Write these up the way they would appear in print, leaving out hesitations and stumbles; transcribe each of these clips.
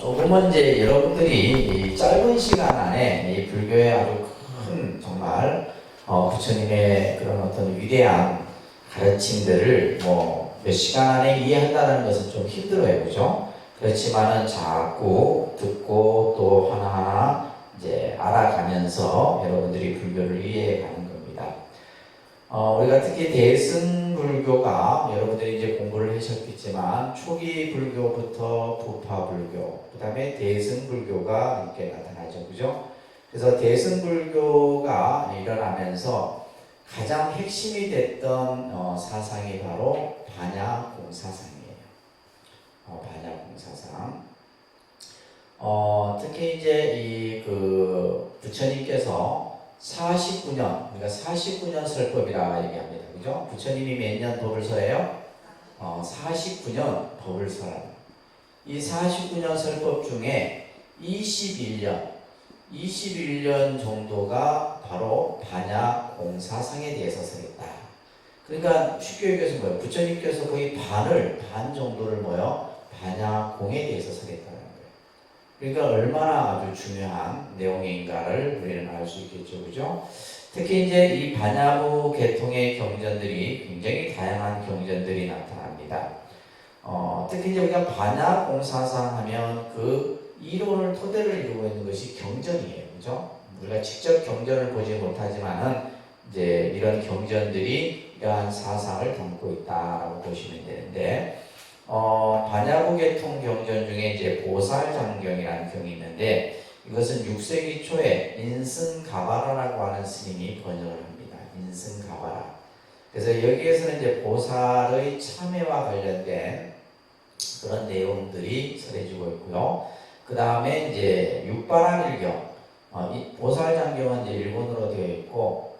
조금은 이제 여러분들이 이 짧은 시간 안에 이 불교의 아주 큰 정말 부처님의 그런 어떤 위대한 가르침들을 뭐 몇 시간 안에 이해한다는 것은 좀 힘들어요, 그죠? 그렇지만은 자꾸 듣고 또 하나하나 이제 알아가면서 여러분들이 불교를 이해해가는 겁니다. 우리가 특히 대승불교가 여러분들이 이제 공부를 하셨겠지만 초기 불교부터 부파 불교, 그 다음에 대승불교가 이렇게 나타나죠, 그죠? 그래서 대승불교가 일어나면서 가장 핵심이 됐던 사상이 바로 반야공사상이에요. 반야공사상. 특히 이제 이 부처님께서 49년, 우리가 49년 설법이라 얘기합니다. 그죠? 부처님이 몇 년 법을 설해요? 49년 법을 설합니다. 이 49년 설법 중에 21년 정도가 바로 반야공사상에 대해서 설했다. 그러니까 쉽게 얘기해서 뭐예요? 부처님께서 거의 반 정도를 반야공에 대해서 설했다는 거예요. 그러니까 얼마나 아주 중요한 내용인가를 우리는 알 수 있겠죠, 그죠? 특히 이제 이 반야무 계통의 경전들이 굉장히 다양한 경전들이 나타납니다. 특히 이제 우리가 반야공사상 하면 그 이론을 토대로 이루고 있는 것이 경전이에요, 그죠? 우리가 직접 경전을 보지 못하지만은 이제 이런 경전들이 이러한 사상을 담고 있다라고 보시면 되는데. 반야구 계통 경전 중에 이제 보살장경이라는 경이 있는데 이것은 6세기 초에 인승가바라라고 하는 스님이 번역을 합니다. 인승가바라. 그래서 여기에서는 이제 보살의 참회와 관련된 그런 내용들이 설해지고 있고요. 그 다음에 이제 육바라밀경, 이 보살장경은 이제 일본어로 되어 있고,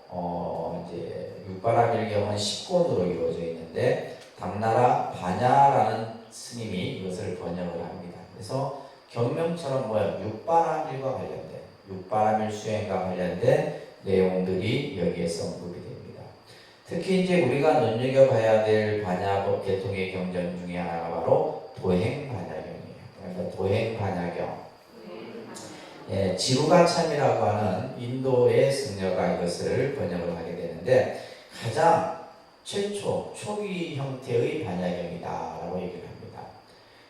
이제 육바라밀경은 10권으로 이루어져 있는데. 당나라 반야라는 스님이 이것을 번역을 합니다. 그래서 경명처럼 육바라밀과 관련된, 육바라밀 수행과 관련된 내용들이 여기에서 언급이 됩니다. 특히 이제 우리가 눈여겨봐야 될 반야법 계통의 경전 중에 하나가 바로 도행반야경이에요. 그러니까 도행반야경. 예, 지루가참이라고 하는 인도의 승려가 이것을 번역을 하게 되는데 가장 초기 형태의 반야경이다라고 얘기를 합니다.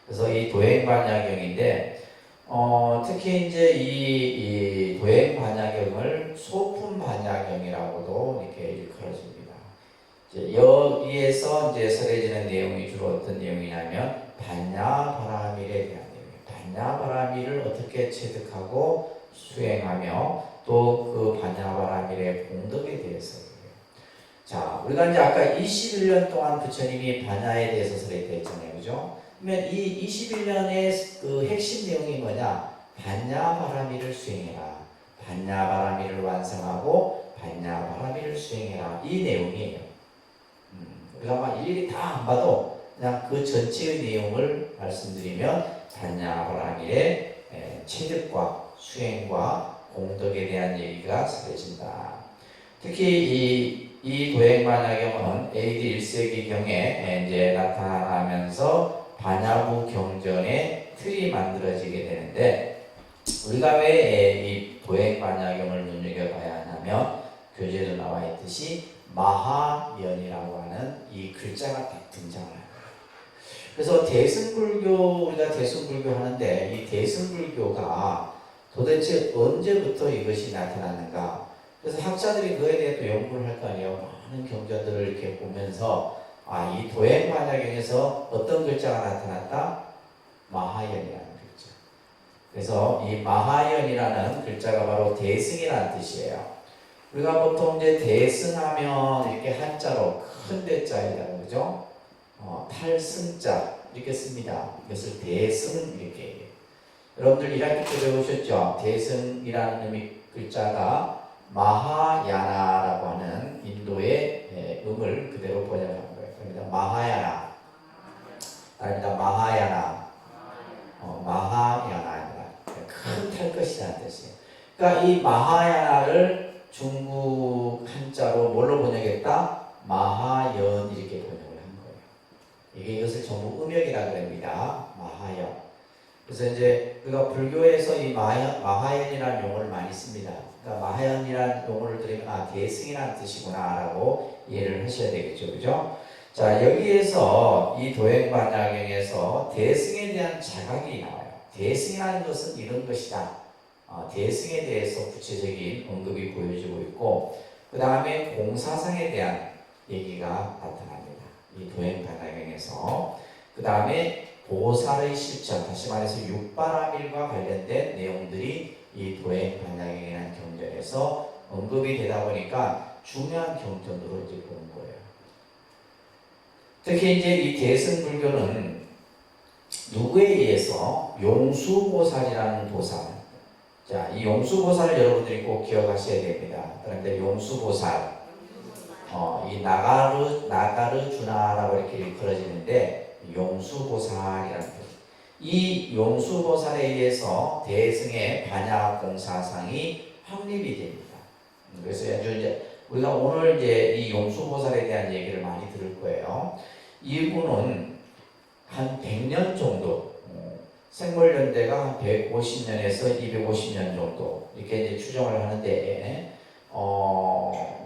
그래서 이 도행반야경인데, 특히 이제 이 도행반야경을 소품반야경이라고도 이렇게 일컬어집니다. 이제 여기에서 이제 설해지는 내용이 주로 어떤 내용이냐면 반야바라밀에 대한 내용이에요. 반야바라밀을 어떻게 체득하고 수행하며 또 그 반야바라밀의 공덕에 대해서. 자, 우리가 이제 아까 21년 동안 부처님이 반야에 대해서 설했다 했잖아요, 그죠? 그러면 이 21년의 그 핵심 내용이 뭐냐? 반야바라밀을 수행해라. 반야바라밀을 완성하고 반야바라밀을 수행해라. 이 내용이에요. 우리가 막 일일이 다 안 봐도 그냥 그 전체의 내용을 말씀드리면 반야바라밀의 체득과 수행과 공덕에 대한 얘기가 설해진다. 특히 이 도행반야경은 AD 1세기경에 이제 나타나면서 반야부 경전의 틀이 만들어지게 되는데, 우리가 왜 이 도행반야경을 눈여겨봐야 하냐면 교재도 나와 있듯이 마하연이라고 하는 이 글자가 딱 등장을 해요. 그래서 대승불교, 우리가 대승불교 하는데 이 대승불교가 도대체 언제부터 이것이 나타났는가? 그래서 학자들이 그에 대해 또 연구를 할 거 아니에요. 많은 경전들을 이렇게 보면서 이 도행반야경에서 어떤 글자가 나타났다? 마하연이라는 글자. 그래서 이 마하연이라는 글자가 바로 대승이라는 뜻이에요. 우리가 보통 이제 대승하면 이렇게 한자로 큰 대자에다 그죠? 탈승자 이렇게 씁니다. 이것을 대승 이렇게 얘기해요. 여러분들 1학기 때 배우셨죠? 대승이라는 의미 글자가 마하야나라고 하는 인도의 음을 그대로 번역한 거예요. 그러니까 마하야나, 아닙니다. 마하야나, 마하야나입니다. 큰 탈 것이라는 뜻이에요. 그러니까 이 마하야나를 중국 한자로 뭘로 번역했다? 마하연 이렇게 번역을 한 거예요. 이것을 전부 음역이라고 합니다. 마하연. 그래서 이제 우리가 불교에서 이 마하연이라는 용어를 많이 씁니다. 그러니까 마하연이라는 용어를 들으면 대승이라는 뜻이구나라고 이해를 하셔야 되겠죠, 그죠? 자, 여기에서 이 도행반야경에서 대승에 대한 자각이 나와요. 대승이라는 것은 이런 것이다. 대승에 대해서 구체적인 언급이 보여지고 있고, 그 다음에 공사상에 대한 얘기가 나타납니다. 이 도행반야경에서. 그 다음에 보살의 실천, 다시 말해서 육바라밀과 관련된 내용들이 이 도행반야경이라는 경전에서 언급이 되다 보니까 중요한 경전으로 이제 보는 거예요. 특히 이제 이 대승불교는 누구에 의해서 용수보살이라는 보살, 자, 이 용수보살을 여러분들이 꼭 기억하셔야 됩니다. 그런데 용수보살, 이 나가르 주나라고 이렇게 일컬어지는데 용수보살이라는 뜻. 이 용수보살에 의해서 대승의 반야공사상이 확립이 됩니다. 그래서 이제 우리가 오늘 이제 이 용수보살에 대한 얘기를 많이 들을 거예요. 이분은 한 100년 정도, 생물연대가 한 150년에서 250년 정도 이렇게 이제 추정을 하는데,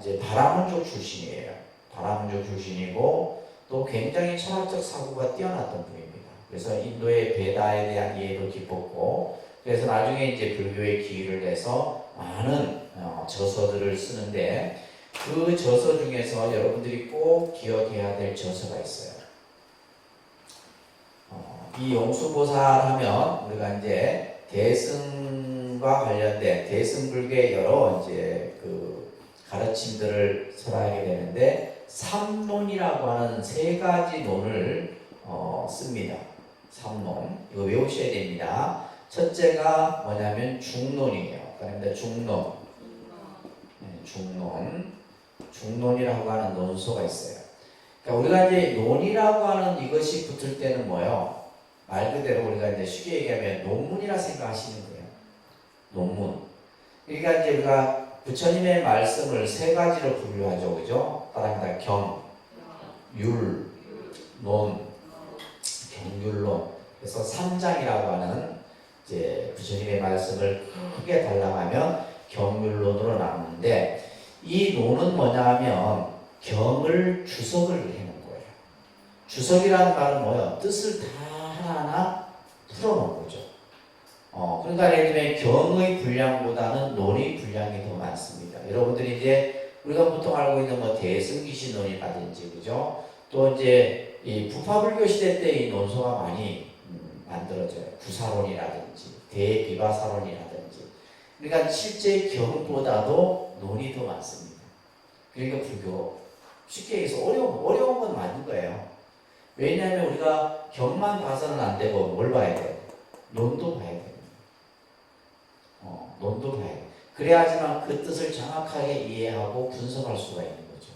이제 바라문족 출신이에요. 바라문족 출신이고 또 굉장히 철학적 사고가 뛰어났던 분입니다. 그래서 인도의 베다에 대한 이해도 깊었고, 그래서 나중에 이제 불교의 기의를 내서 많은 저서들을 쓰는데, 그 저서 중에서 여러분들이 꼭 기억해야 될 저서가 있어요. 이 용수보살 하면 우리가 이제 대승과 관련된 대승불교의 여러 이제 그 가르침들을 설하게 되는데, 삼론이라고 하는 3가지 논을 씁니다. 삼론, 이거 외우셔야 됩니다. 첫째가 뭐냐면 중론이에요. 그러니까 중론, 중론이라고 하는 논소가 있어요. 그러니까 우리가 이제 논이라고 하는 이것이 붙을 때는 뭐예요? 말 그대로 우리가 이제 쉽게 얘기하면 논문이라 생각하시는 거예요. 논문. 그러니까 이제 우리가 부처님의 말씀을 3가지로 분류하죠, 그죠? 따라합니다. 경, 율, 논, 경율론. 그래서 3장이라고 하는 이제 부처님의 말씀을 크게 달라하면 경율론으로 나누는데, 이 논은 뭐냐면 경을 주석을 해놓은 거예요. 주석이라는 말은 뭐예요? 뜻을 다 하나하나 풀어놓은 거죠. 그러니까 예를 들면 경의 분량보다는 논의 분량이 더 많습니다. 여러분들이 이제 우리가 보통 알고 있는 뭐 대승기신론이라든지, 그죠? 또 이제 이 부파불교 시대 때 이 논소가 많이 만들어져요. 구사론이라든지 대비바사론이라든지. 그러니까 실제 경보다도 논이 더 많습니다. 그러니까 불교 쉽게 얘기해서 어려운 건 맞는 거예요. 왜냐하면 우리가 경만 봐서는 안 되고 뭘 봐야 돼요? 논도 봐야 돼요. 논도 봐야 돼요. 그래야지만 그 뜻을 정확하게 이해하고 분석할 수가 있는 거죠.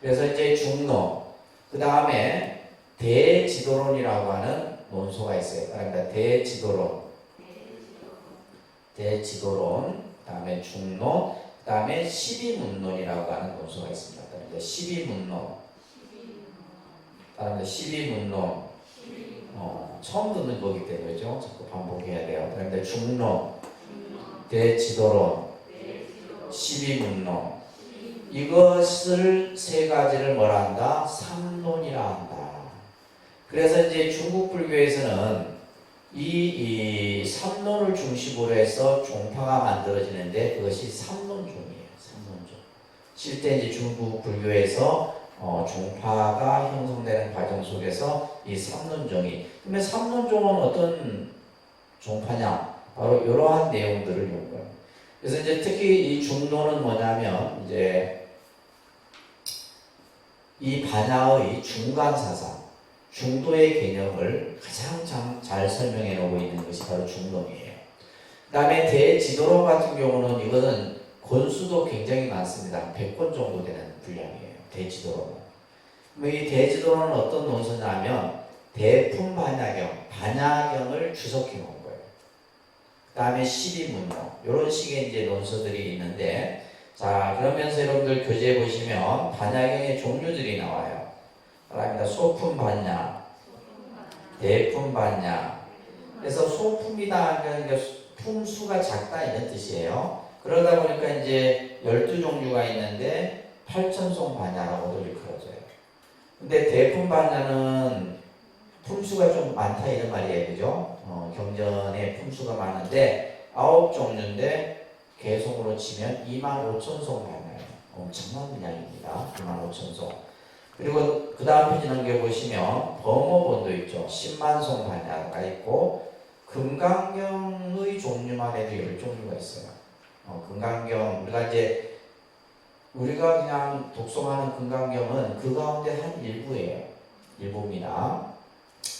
그래서 이제 중론, 그 다음에 대지도론이라고 하는 논소가 있어요. 그러니까 대지도론, 그 다음에 중론, 그 다음에 12문론이라고 하는 논소가 있습니다. 그러니까 12문론, 그다음에 12문론, 처음 듣는 거기 때문에죠. 자꾸 반복해야 돼요. 그런데 중론, 대지도론, 12문론, 이것을 3가지를 뭐라 한다? 삼론이라 한다. 그래서 이제 중국 불교에서는 이 삼론을 중심으로 해서 종파가 만들어지는데, 그것이 삼론종이에요. 삼론종. 실제 이제 중국 불교에서 종파가 형성되는 과정 속에서 이 삼론종이, 그러면 삼론종은 어떤 종파냐? 바로 이러한 내용들을 연구해요. 그래서 이제 특히 이 중론은 뭐냐면 이제 이 반야의 중간 사상, 중도의 개념을 가장 잘 설명해 놓고 있는 것이 바로 중론이에요. 그 다음에 대지도론 같은 경우는 이거는 권수도 굉장히 많습니다. 100권 정도 되는 분량이에요. 대지도론. 이 대지도론은 어떤 논서냐면 대품반야경, 반야경을 주석해 놓은 거예요. 그 다음에 12문론, 이런 식의 이제 논서들이 있는데, 자, 그러면서 여러분들 교재에 보시면 반야경의 종류들이 나와요. 그럽니다. 소품반야, 대품반야, 그래서 소품이다 그러니까 품수가 작다 이런 뜻이에요. 그러다 보니까 이제 12종류가 있는데 8천송 반야라고도 일컬어져요. 근데 대품 반야는 품수가 좀 많다 이런 말이에요. 그죠? 경전에 품수가 많은데 9종류인데 개송으로 치면 25,000송 반야예요. 엄청난 분량입니다. 25,000송. 그리고 그 다음 페이지 넘겨보시면 범어본도 있죠. 10만 송 반야가 있고 금강경의 종류만 해도 10종류가 있어요. 금강경 우리가 그냥 독송하는 금강경은 그 가운데 한 일부예요. 일부입니다.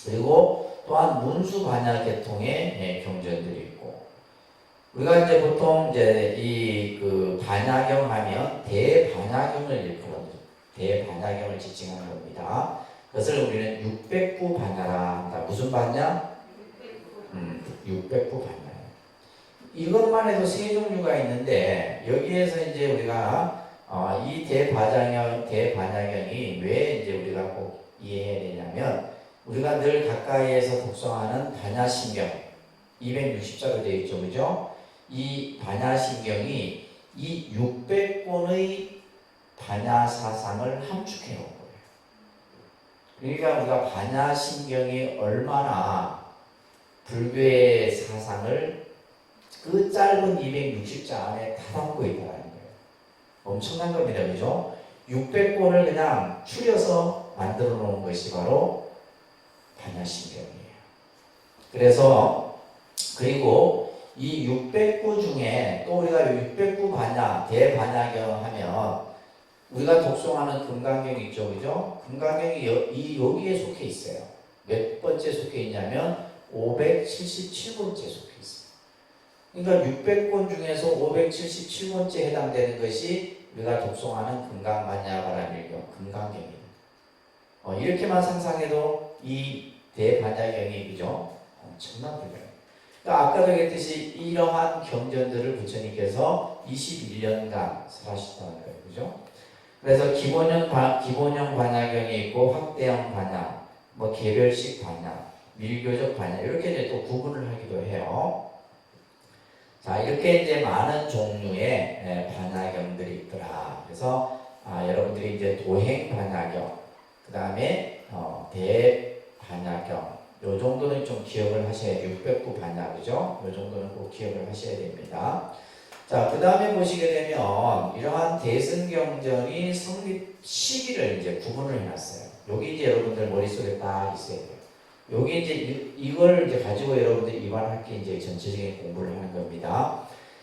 그리고 또한 문수 반야 계통의 경전들이 있고 우리가 이제 보통 이제 이 그 반야경 하면 대반야경을 일컬어요. 대반야경을 지칭하는 겁니다. 그것을 우리는 600부 반야라 한다. 무슨 반야? 600부 반야. 이것만 해도 세 종류가 있는데 여기에서 이제 우리가 이 대반야경이 왜 이제 우리가 꼭 이해해야 되냐면 우리가 늘 가까이에서 독송하는 반야신경 260자로 되어 있죠, 그죠? 이 반야신경이 이 600권의 반야 사상을 함축해 놓은 거예요. 그러니까 우리가 반야신경이 얼마나 불교의 사상을 그 짧은 260자 안에 다 담고 있다는 거예요. 엄청난 겁니다. 그죠? 600권을 그냥 추려서 만들어 놓은 것이 바로 반야신경이에요. 그래서 그리고 이 600부 중에 또 우리가 600부 반야, 대반야경 하면 우리가 독송하는 금강경 있죠. 그죠? 금강경이 여기에 속해 있어요. 몇 번째 속해 있냐면 577번째 속해 있어요. 그러니까 600권 중에서 577번째 해당되는 것이 우리가 독송하는 금강반야바라밀경, 금강경입니다. 이렇게만 상상해도 이 대반야경이 그죠? 엄청난 분량이에요. 그러니까 아까도 얘기했듯이 이러한 경전들을 부처님께서 21년간 설하셨다는 거예요. 그죠? 그래서 기본형 반야경이 있고 확대형 반야, 개별식 반야, 밀교적 반야 이렇게 이제 또 구분을 하기도 해요. 자, 이렇게 이제 많은 종류의 반야경들이 있더라. 그래서 여러분들이 이제 도행 반야경, 그 다음에 대반야경, 요 정도는 좀 기억을 하셔야 돼요. 600부 반야, 그죠? 요 정도는 꼭 기억을 하셔야 됩니다. 자, 그 다음에 보시게 되면 이러한 대승경전이 성립 시기를 이제 구분을 해놨어요. 여기 이제 여러분들 머릿속에 딱 있어야 돼요. 여기 이제 이걸 이제 가지고 여러분들 이완할 게 이제 전체적인 공부를 하는 겁니다.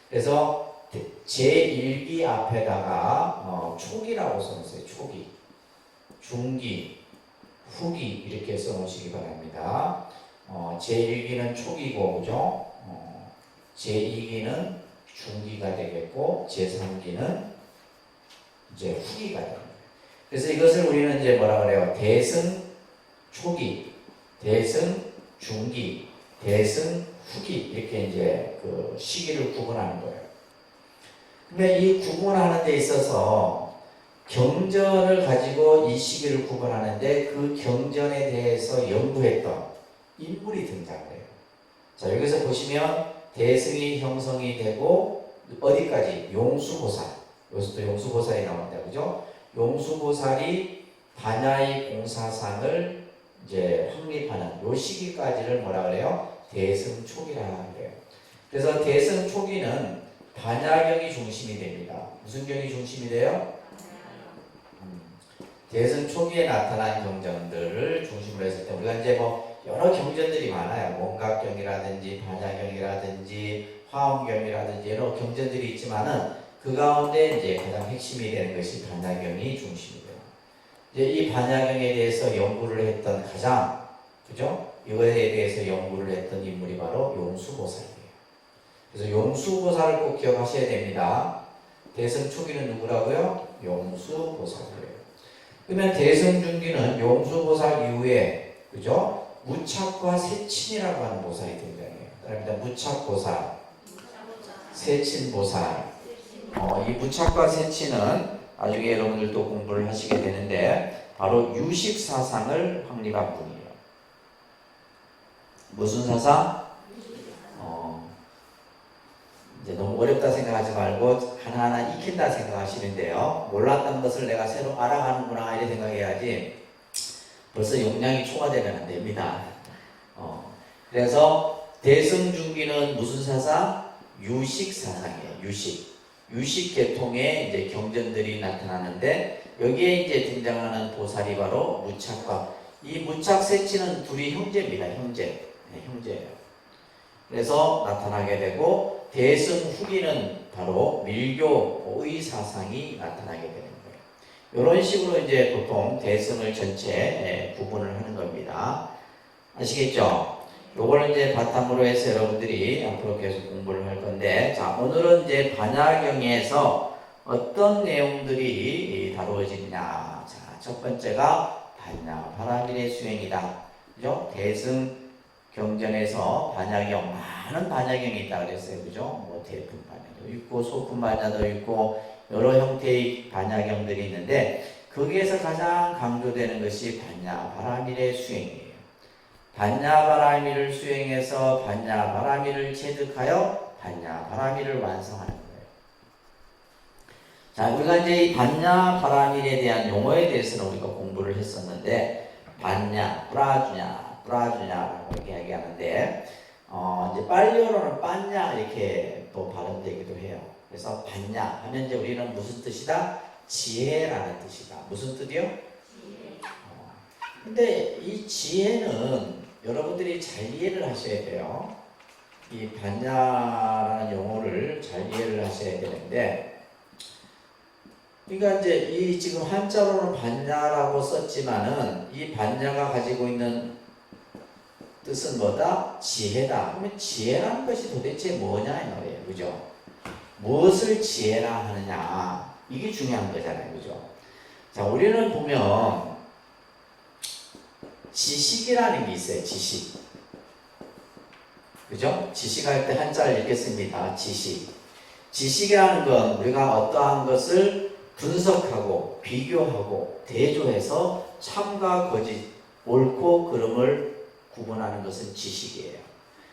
그래서 제1기 앞에다가 초기라고 써놓으세요. 초기, 중기, 후기 이렇게 써놓으시기 바랍니다. 제1기는 초기고, 그죠? 제2기는 중기가 되겠고, 제3기는 이제 후기가 됩니다. 그래서 이것을 우리는 이제 뭐라 그래요? 대승 초기, 대승 중기, 대승 후기 이렇게 이제 그 시기를 구분하는 거예요. 근데 이 구분하는 데 있어서 경전을 가지고 이 시기를 구분하는데 그 경전에 대해서 연구했던 인물이 등장해요. 자, 여기서 보시면 대승이 형성이 되고 어디까지? 용수보살. 여기서도 용수보살이 나옵니다. 그죠? 용수보살이 반야의 공사상을 이제 확립하는 요 시기까지를 뭐라 그래요? 대승초기라 그래요. 그래서 대승초기는 반야경이 중심이 됩니다. 무슨 경이 중심이 돼요? 대승초기에 나타난 경전들을 중심으로 했을 때 우리가 이제 여러 경전들이 많아요. 원각경이라든지 반야경이라든지 화엄경이라든지 여러 경전들이 있지만은 그 가운데 이제 가장 핵심이 되는 것이 반야경이 중심이 돼요. 이제 이 반야경에 대해서 연구를 했던 가장 그죠? 이거에 대해서 연구를 했던 인물이 바로 용수보살이에요. 그래서 용수보살을 꼭 기억하셔야 됩니다. 대승초기는 누구라고요? 용수보살이에요. 그러면 대승중기는 용수보살 이후에 그죠? 무착과 세친이라고 하는 보살이 등장해요. 그러니까 무착보살, 세친보살. 이 무착과 세친은 나중에 여러분들도 공부를 하시게 되는데 바로 유식사상을 확립한 분이에요. 무슨 사상? 이제 너무 어렵다 생각하지 말고 하나하나 익힌다 생각하시는데요. 몰랐던 것을 내가 새로 알아가는구나 이렇게 생각해야지 벌써 용량이 초과되면 안 됩니다. 그래서 대승중기는 무슨 사상? 유식 사상이에요. 유식 계통의 이제 경전들이 나타나는데 여기에 이제 등장하는 보살이 바로 무착과 이 무착세치는 둘이 형제입니다. 형제예요. 그래서 나타나게 되고 대승후기는 바로 밀교의 사상이 나타나게 되는 거예요. 이런 식으로 이제 보통 대승을 전체 구분을 하는 겁니다. 아시겠죠? 요걸 이제 바탕으로 해서 여러분들이 앞으로 계속 공부를 할 건데, 자, 오늘은 이제 반야경에서 어떤 내용들이 다루어지느냐. 자, 첫 번째가 반야 바라밀의 수행이다. 그죠? 대승 경전에서 반야경, 많은 반야경이 있다 그랬어요. 그죠? 뭐 대품 반야도 있고, 소품 반야도 있고, 여러 형태의 반야경들이 있는데, 거기에서 가장 강조되는 것이 반야 바라밀의 수행이에요. 반야바라밀을 수행해서 반야바라밀을 체득하여 반야바라밀을 완성하는 거예요. 자, 우리가 이제 이 반야바라밀에 대한 용어에 대해서는 우리가 공부를 했었는데, 반야, 브라주냐라고 이렇게 얘기하는데, 이제 빨리어로는 빤야 이렇게 또 발음되기도 해요. 그래서 반야 하면 이제 우리는 무슨 뜻이다? 지혜라는 뜻이다. 무슨 뜻이요? 근데 이 지혜는 여러분들이 잘 이해를 하셔야 돼요. 이 반야라는 용어를 잘 이해를 하셔야 되는데, 그러니까 이제 이 지금 한자로는 반야라고 썼지만은 이 반야가 가지고 있는 뜻은 뭐다? 지혜다. 그러면 지혜라는 것이 도대체 뭐냐 이 말이에요. 그죠? 무엇을 지혜라 하느냐. 이게 중요한 거잖아요. 그죠? 자, 우리는 보면 지식이라는 게 있어요. 지식. 그죠? 지식할 때 한자를 읽겠습니다. 지식. 지식이라는 건 우리가 어떠한 것을 분석하고 비교하고 대조해서 참과 거짓, 옳고 그름을 구분하는 것은 지식이에요.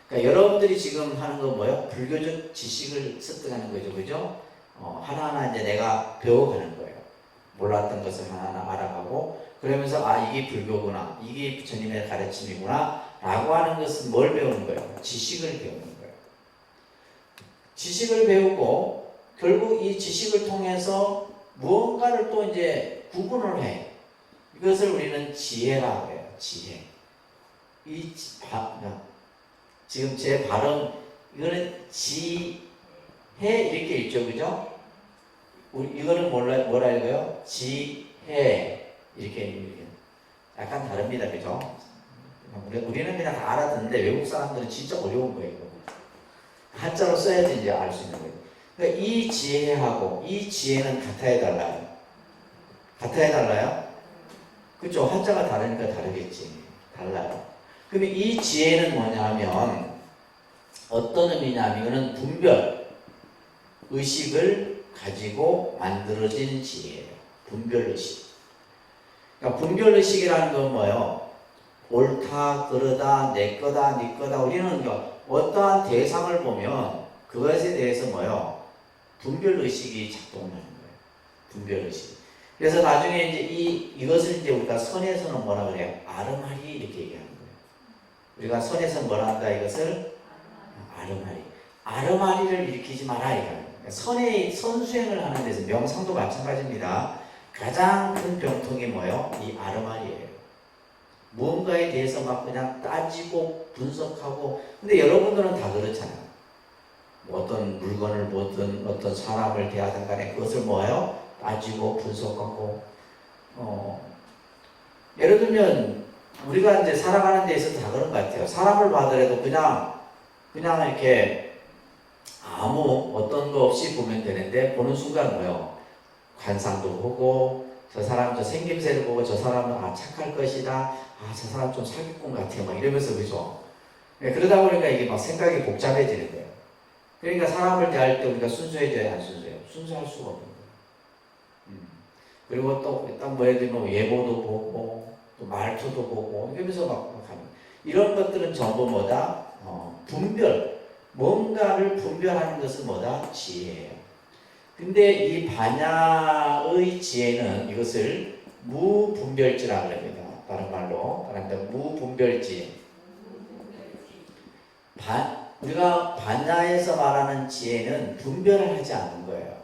그러니까 여러분들이 지금 하는 건 뭐예요? 불교적 지식을 습득하는 거죠. 그죠? 하나하나 이제 내가 배워가는 거예요. 몰랐던 것을 하나하나 알아가고, 그러면서 이게 불교구나, 이게 부처님의 가르침이구나 라고 하는 것은 뭘 배우는 거예요? 지식을 배우는 거예요. 지식을 배우고 결국 이 지식을 통해서 무언가를 또 이제 구분을 해. 이것을 우리는 지혜라고 해요. 지혜. 지금 제 발음, 이거는 지혜 이렇게 읽죠. 그죠? 이거는 뭐라 읽어요? 지혜. 이렇게 약간 다릅니다. 그죠? 우리는 그냥 다 알아듣는데 외국 사람들은 진짜 어려운 거예요. 한자로 써야지 이제 알 수 있는 거예요. 그러니까 이 지혜하고 이 지혜는 같아야 달라요. 같아야 달라요? 그렇죠? 한자가 다르니까 다르겠지. 달라요. 그러면 이 지혜는 뭐냐 하면 어떤 의미냐 하면 이거는 분별, 의식을 가지고 만들어진 지혜예요. 분별의식. 그러니까 분별의식이라는 건 뭐예요? 옳다, 그러다, 내 거다, 네 거다. 우리는 어떠한 대상을 보면 그것에 대해서 뭐예요? 분별의식이 작동하는 거예요. 분별의식. 그래서 나중에 이제 이것을 이제 우리가 선에서는 뭐라 그래요? 아르마리 이렇게 얘기하는 거예요. 우리가 선에서 뭐라 한다 이것을? 아르마리. 아르마리를 일으키지 마라 이거예요. 선수행을 하는 데서 명상도 마찬가지입니다. 가장 큰 병통이 뭐예요? 이 아르마리예요. 무언가에 대해서 막 그냥 따지고 분석하고, 근데 여러분들은 다 그렇잖아요. 어떤 물건을 보든 어떤 사람을 대하든 간에 그것을 뭐예요? 따지고 분석하고. 예를 들면 우리가 이제 살아가는 데 있어서 다 그런 것 같아요. 사람을 봐더라도 그냥 이렇게 아무 어떤 거 없이 보면 되는데, 보는 순간 뭐예요? 관상도 보고, 저 사람 저 생김새를 보고, 저 사람은 착할 것이다, 저 사람 좀 사기꾼 같아요, 막 이러면서. 그죠? 그러다 보니까 이게 막 생각이 복잡해지는 거예요. 그러니까 사람을 대할 때 우리가 순수해져야 안 순수해요? 순수할 수가 없는 거예요. 그리고 또 딱 예를 들면 예보도 보고 또 말투도 보고 이러면서 막 하는, 이런 것들은 전부 뭐다? 분별, 뭔가를 분별하는 것은 뭐다? 지혜예요. 근데 이 반야의 지혜는 이것을 무분별지라고 합니다. 다른 말로 말하면 무분별지. 우리가 반야에서 말하는 지혜는 분별을 하지 않는 거예요.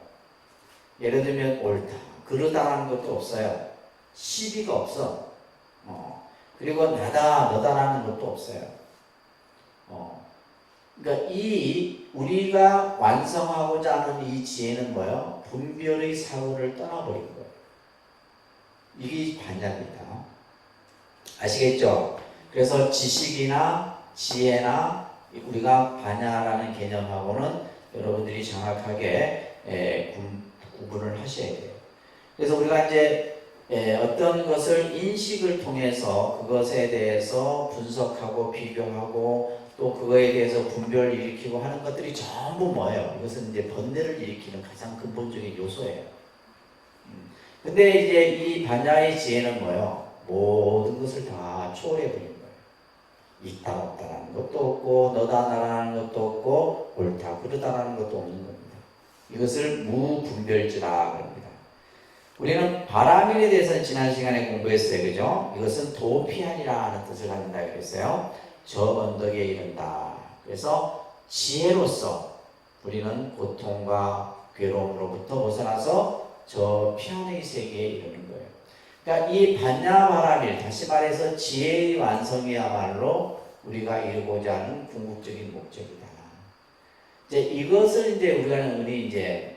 예를 들면 옳다, 그러다라는 것도 없어요. 시비가 없어. 그리고 나다, 너다라는 것도 없어요. 그러니까 이 우리가 완성하고자 하는 이 지혜는 뭐예요? 분별의 사고를 떠나버린 거예요. 이게 반야입니다. 아시겠죠? 그래서 지식이나 지혜나 우리가 반야라는 개념하고는 여러분들이 정확하게 구분을 하셔야 돼요. 그래서 우리가 이제 어떤 것을 인식을 통해서 그것에 대해서 분석하고 비교하고 또 그거에 대해서 분별을 일으키고 하는 것들이 전부 뭐예요? 이것은 이제 번뇌를 일으키는 가장 근본적인 요소예요. 근데 이제 이 반야의 지혜는 뭐예요? 모든 것을 다 초월해버린 거예요. 있다 없다라는 것도 없고 너다 나라는 것도 없고 옳다 그르다라는 것도 없는 겁니다. 이것을 무분별지라 그럽니다. 우리는 바라밀에 대해서는 지난 시간에 공부했어요. 그죠? 이것은 도피하니라는 뜻을 갖는다 그랬어요. 저 언덕에 이른다. 그래서 지혜로서 우리는 고통과 괴로움으로부터 벗어나서 저 피안의 세계에 이르는 거예요. 그러니까 이 반야 바라밀, 다시 말해서 지혜의 완성이야말로 우리가 이루고자 하는 궁극적인 목적이다. 이제 이것을 이제 우리 이제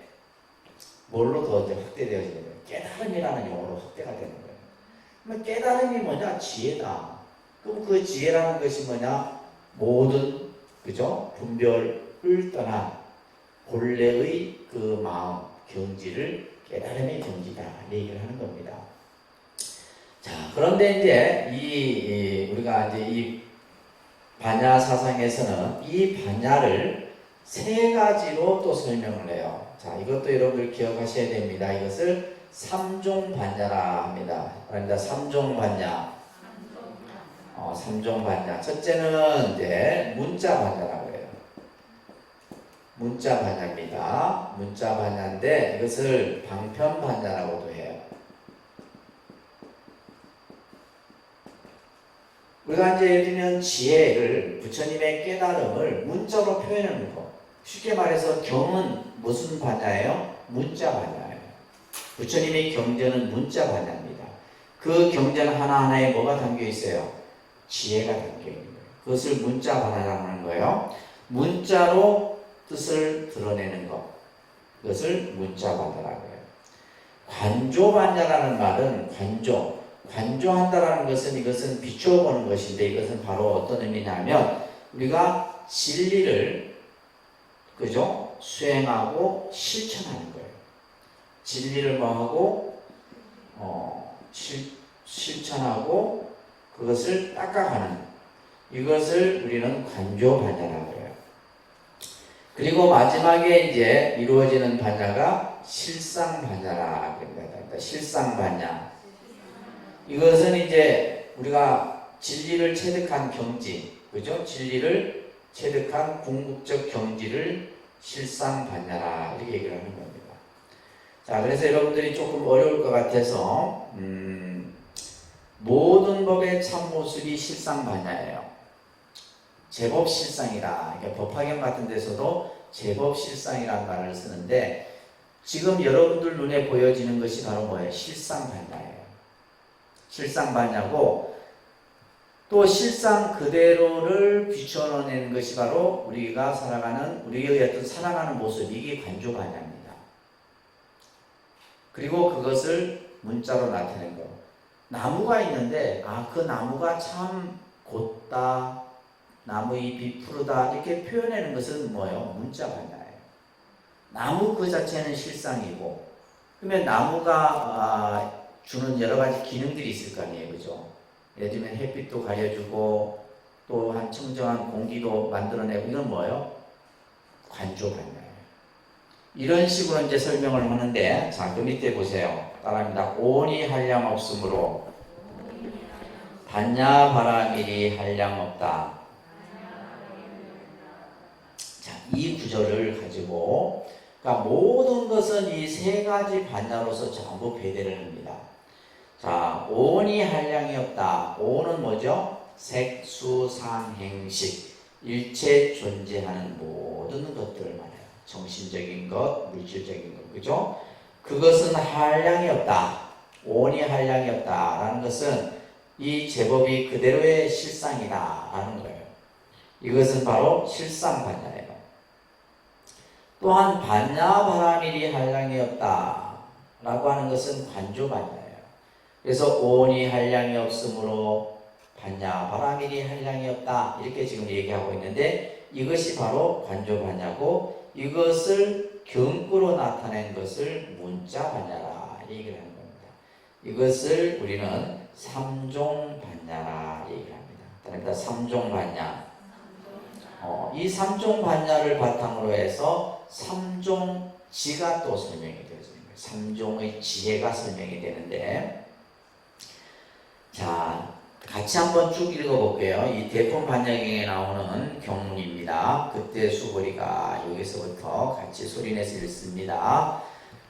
뭘로 더 확대되어지는 거예요? 깨달음이라는 용어로 확대가 되는 거예요. 그럼 깨달음이 뭐냐? 지혜다. 그럼 그 지혜라는 것이 뭐냐? 모든 그죠? 분별을 떠난 본래의 그 마음, 경지를 깨달음의 경지다 얘기를 하는 겁니다. 자, 그런데 이제 우리가 이제 이 반야 사상에서는 이 반야를 세 가지로 또 설명을 해요. 자, 이것도 여러분들 기억하셔야 됩니다. 이것을 삼종 반야라 합니다. 그러니까 삼종 반야. 삼종 반야. 첫째는 이제 문자 반야라고 해요. 문자 반야입니다. 문자 반야인데 이것을 방편 반야라고도 해요. 우리가 이제 예를 들면 지혜를, 부처님의 깨달음을 문자로 표현하는 거. 쉽게 말해서 경은 무슨 반야예요? 문자 반야예요. 부처님의 경전은 문자 반야입니다. 그 경전 하나하나에 뭐가 담겨 있어요? 지혜가 담겨 있는 거예요. 그것을 문자 반야라고 하는 거예요. 문자로 뜻을 드러내는 것. 그것을 문자 반야라고 해요. 관조 반야라는 말은 관조한다라는 것은 이것은 비추어보는 것인데 이것은 바로 어떤 의미냐면 우리가 진리를 그죠? 수행하고 실천하는 거예요. 진리를 뭐하고 실천하고 그것을 닦아가는 이것을 우리는 관조 반야라고 해요. 그리고 마지막에 이제 이루어지는 반야가 실상 반야라 그럽니다. 실상 반야. 이것은 이제 우리가 진리를 체득한 경지, 그죠? 진리를 체득한 궁극적 경지를 실상 반야라 이렇게 얘기를 하는 겁니다. 자, 그래서 여러분들이 조금 어려울 것 같아서 모든 법의 참모습이 실상 반야예요. 제법 실상이다. 그러니까 법화경 같은 데서도 제법 실상이라는 말을 쓰는데 지금 여러분들 눈에 보여지는 것이 바로 뭐예요? 실상 반야예요. 실상 반야고 또 실상 그대로를 비춰내는 것이 바로 우리가 살아가는 우리의 어떤 살아가는 모습 이게 관조 반야입니다. 그리고 그것을 문자로 나타낸 거. 나무가 있는데 그 나무가 참 곧다, 나무 잎이 푸르다 이렇게 표현하는 것은 뭐예요? 문자 반야예요. 나무 그 자체는 실상이고 그러면 나무가 주는 여러 가지 기능들이 있을 거 아니에요. 그죠? 예를 들면 햇빛도 가려주고 또 한 청정한 공기도 만들어내고 이건 뭐예요? 관조 반야예요. 이런 식으로 이제 설명을 하는데 자, 그 밑에 보세요. 따라합니다. 오니 한량 없으므로 반야 바라밀이 한량 없다. 자, 이 구절을 가지고 그러니까 모든 것은 이 세 가지 반야로서 전부 배대를 합니다. 자, 오온이 한량이 없다. 오온은 뭐죠? 색, 수, 상, 행식. 일체 존재하는 모든 것들을 말해요. 정신적인 것, 물질적인 것. 그죠? 그것은 한량이 없다. 오온이 한량이 없다라는 것은 이 제법이 그대로의 실상이다라는 거예요. 이것은 바로 실상반야예요. 또한 반야바라밀이 한량이 없다라고 하는 것은 관조반야예요. 그래서 오온이 한량이 없으므로 반야바라밀이 한량이 없다 이렇게 지금 얘기하고 있는데 이것이 바로 관조반야고 이것을 경구로 나타낸 것을 문자반야라 얘기를 하는 겁니다. 이것을 우리는 삼종반야라 얘기를 합니다. 그러니까 삼종반야. 이 삼종반야를 바탕으로 해서 삼종지가 또 설명이 되어지는 거예요. 삼종의 지혜가 설명이 되는데, 자, 같이 한번 쭉 읽어볼게요. 이 대품반야경에 나오는 경문입니다. 그때 수보리가 여기서부터 같이 소리내서 읽습니다.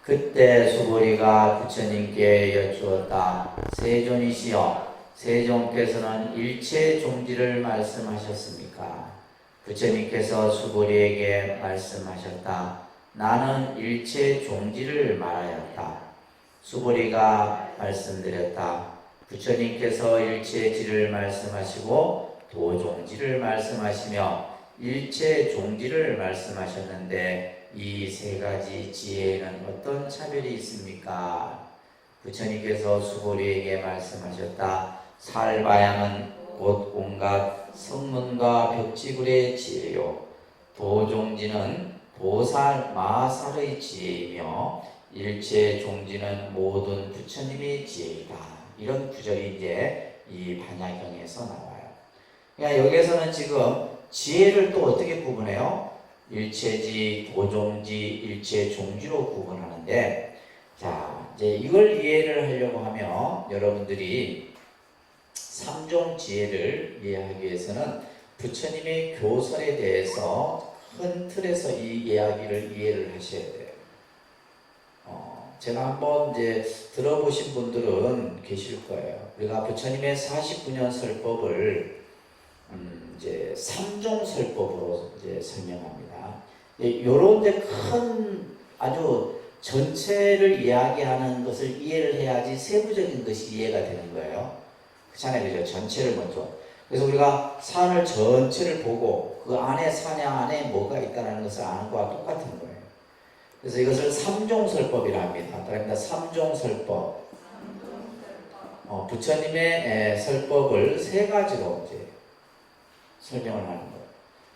그때 수보리가 부처님께 여쭈었다. 세존이시여, 세존께서는 일체 종지를 말씀하셨습니까? 부처님께서 수보리에게 말씀하셨다. 나는 일체 종지를 말하였다. 수보리가 말씀드렸다. 부처님께서 일체지를 말씀하시고 도종지를 말씀하시며 일체 종지를 말씀하셨는데 이 세 가지 지혜에는 어떤 차별이 있습니까? 부처님께서 수보리에게 말씀하셨다. 살바양은 곧 온갖 성문과 벽지굴의 지혜요 도종지는 보살 마살의 지혜이며 일체 종지는 모든 부처님의 지혜이다. 이런 구절이 이제 이 반야경에서 나와요. 그러니까 여기에서는 지금 지혜를 또 어떻게 구분해요? 일체지, 도종지, 일체 종지로 구분하는데, 자, 이제 이걸 이해를 하려고 하면 여러분들이 삼종 지혜를 이해하기 위해서는 부처님의 교설에 대해서 큰 틀에서 이 이야기를 이해를 하셔야 돼요. 제가 한번 이제 들어보신 분들은 계실 거예요. 우리가 부처님의 49년 설법을 이제 삼종 설법으로 이제 설명합니다. 요런 데 큰 아주 전체를 이야기하는 것을 이해를 해야지 세부적인 것이 이해가 되는 거예요. 그렇잖아요, 그죠? 전체를 먼저. 그래서 우리가 산을 전체를 보고 그 안에 산야 안에 뭐가 있다는 것을 아는 거와 똑같은 거예요. 그래서 이것을 삼종설법이라 합니다. 그러니까 삼종설법. 부처님의 설법을 세 가지로 이제 설명을 하는 거예요.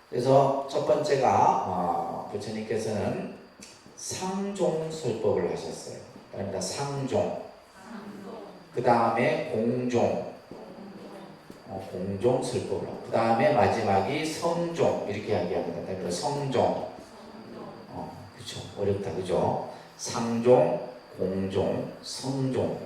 그래서 첫 번째가 부처님께서는 상종설법을 하셨어요. 그러니까 상종. 그 다음에 공종. 공종설법을 하고. 그 다음에 마지막이 성종. 이렇게 이야기합니다. 그러니까 성종. 그렇죠. 어렵다. 그죠? 상종, 공종, 성종.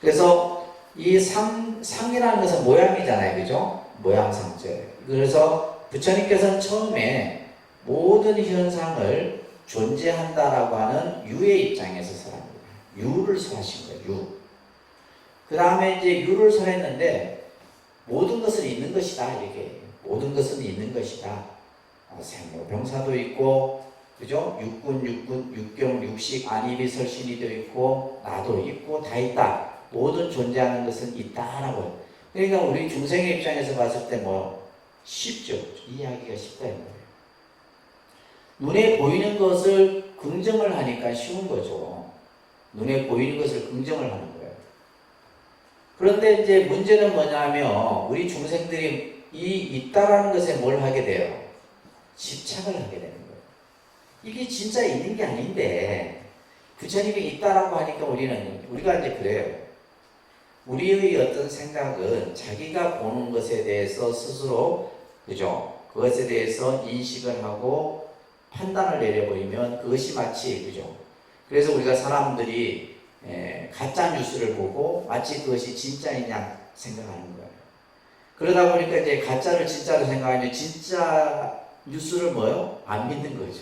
그래서 이 상이라는 것은 모양이잖아요. 그죠? 모양상제. 그래서 부처님께서는 처음에 모든 현상을 존재한다라고 하는 유의 입장에서 설합니다. 유를 설하신 거예요. 유. 그 다음에 이제 유를 설했는데 모든 것을 있는 것이다. 이렇게. 모든 것은 있는 것이다. 생로병사도 있고 그죠? 육경, 육식, 안입이 설신이 되어 있고 나도 있고 다 있다. 모든 존재하는 것은 있다라고. 그러니까 우리 중생의 입장에서 봤을 때 뭐 쉽죠. 이해하기가 쉽다 는 거예요. 눈에 보이는 것을 긍정을 하니까 쉬운 거죠. 눈에 보이는 것을 긍정을 하는 거예요. 그런데 이제 문제는 뭐냐면 우리 중생들이 이 있다라는 것에 뭘 하게 돼요? 집착을 하게 되는 거예요. 이게 진짜 있는 게 아닌데 부처님이 있다라고 하니까 우리가 이제 그래요. 우리의 어떤 생각은 자기가 보는 것에 대해서 스스로 그죠? 그것에 대해서 인식을 하고 판단을 내려버리면 그것이 마치 그죠? 그래서 우리가 사람들이 가짜 뉴스를 보고 마치 그것이 진짜이냐 생각하는 거예요. 그러다 보니까 이제 가짜를 진짜로 생각하면 진짜 뉴스를 뭐요? 안 믿는 거죠.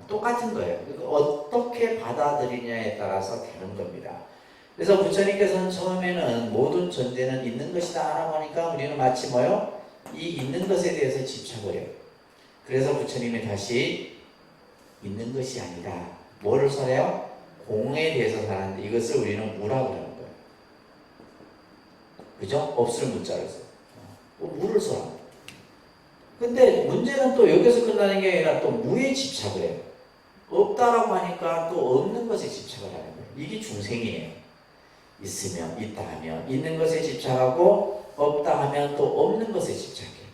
똑같은 거예요. 그러니까 어떻게 받아들이냐에 따라서 다른 겁니다. 그래서 부처님께서는 처음에는 모든 존재는 있는 것이다 라고 하니까 우리는 마치 뭐요? 이 있는 것에 대해서 집착을 해요. 그래서 부처님이 다시 있는 것이 아니라 뭐를 설해요? 공에 대해서 설하는데 이것을 우리는 무라고 하는 거예요. 그죠? 없을 무자를 써요. 무를 설합니다. 근데 문제는 또 여기서 끝나는 게 아니라 또 무에 집착을 해요. 없다라고 하니까 또 없는 것에 집착을 하는 거예요. 이게 중생이에요. 있으면, 있다 하면 있는 것에 집착하고 없다 하면 또 없는 것에 집착해요.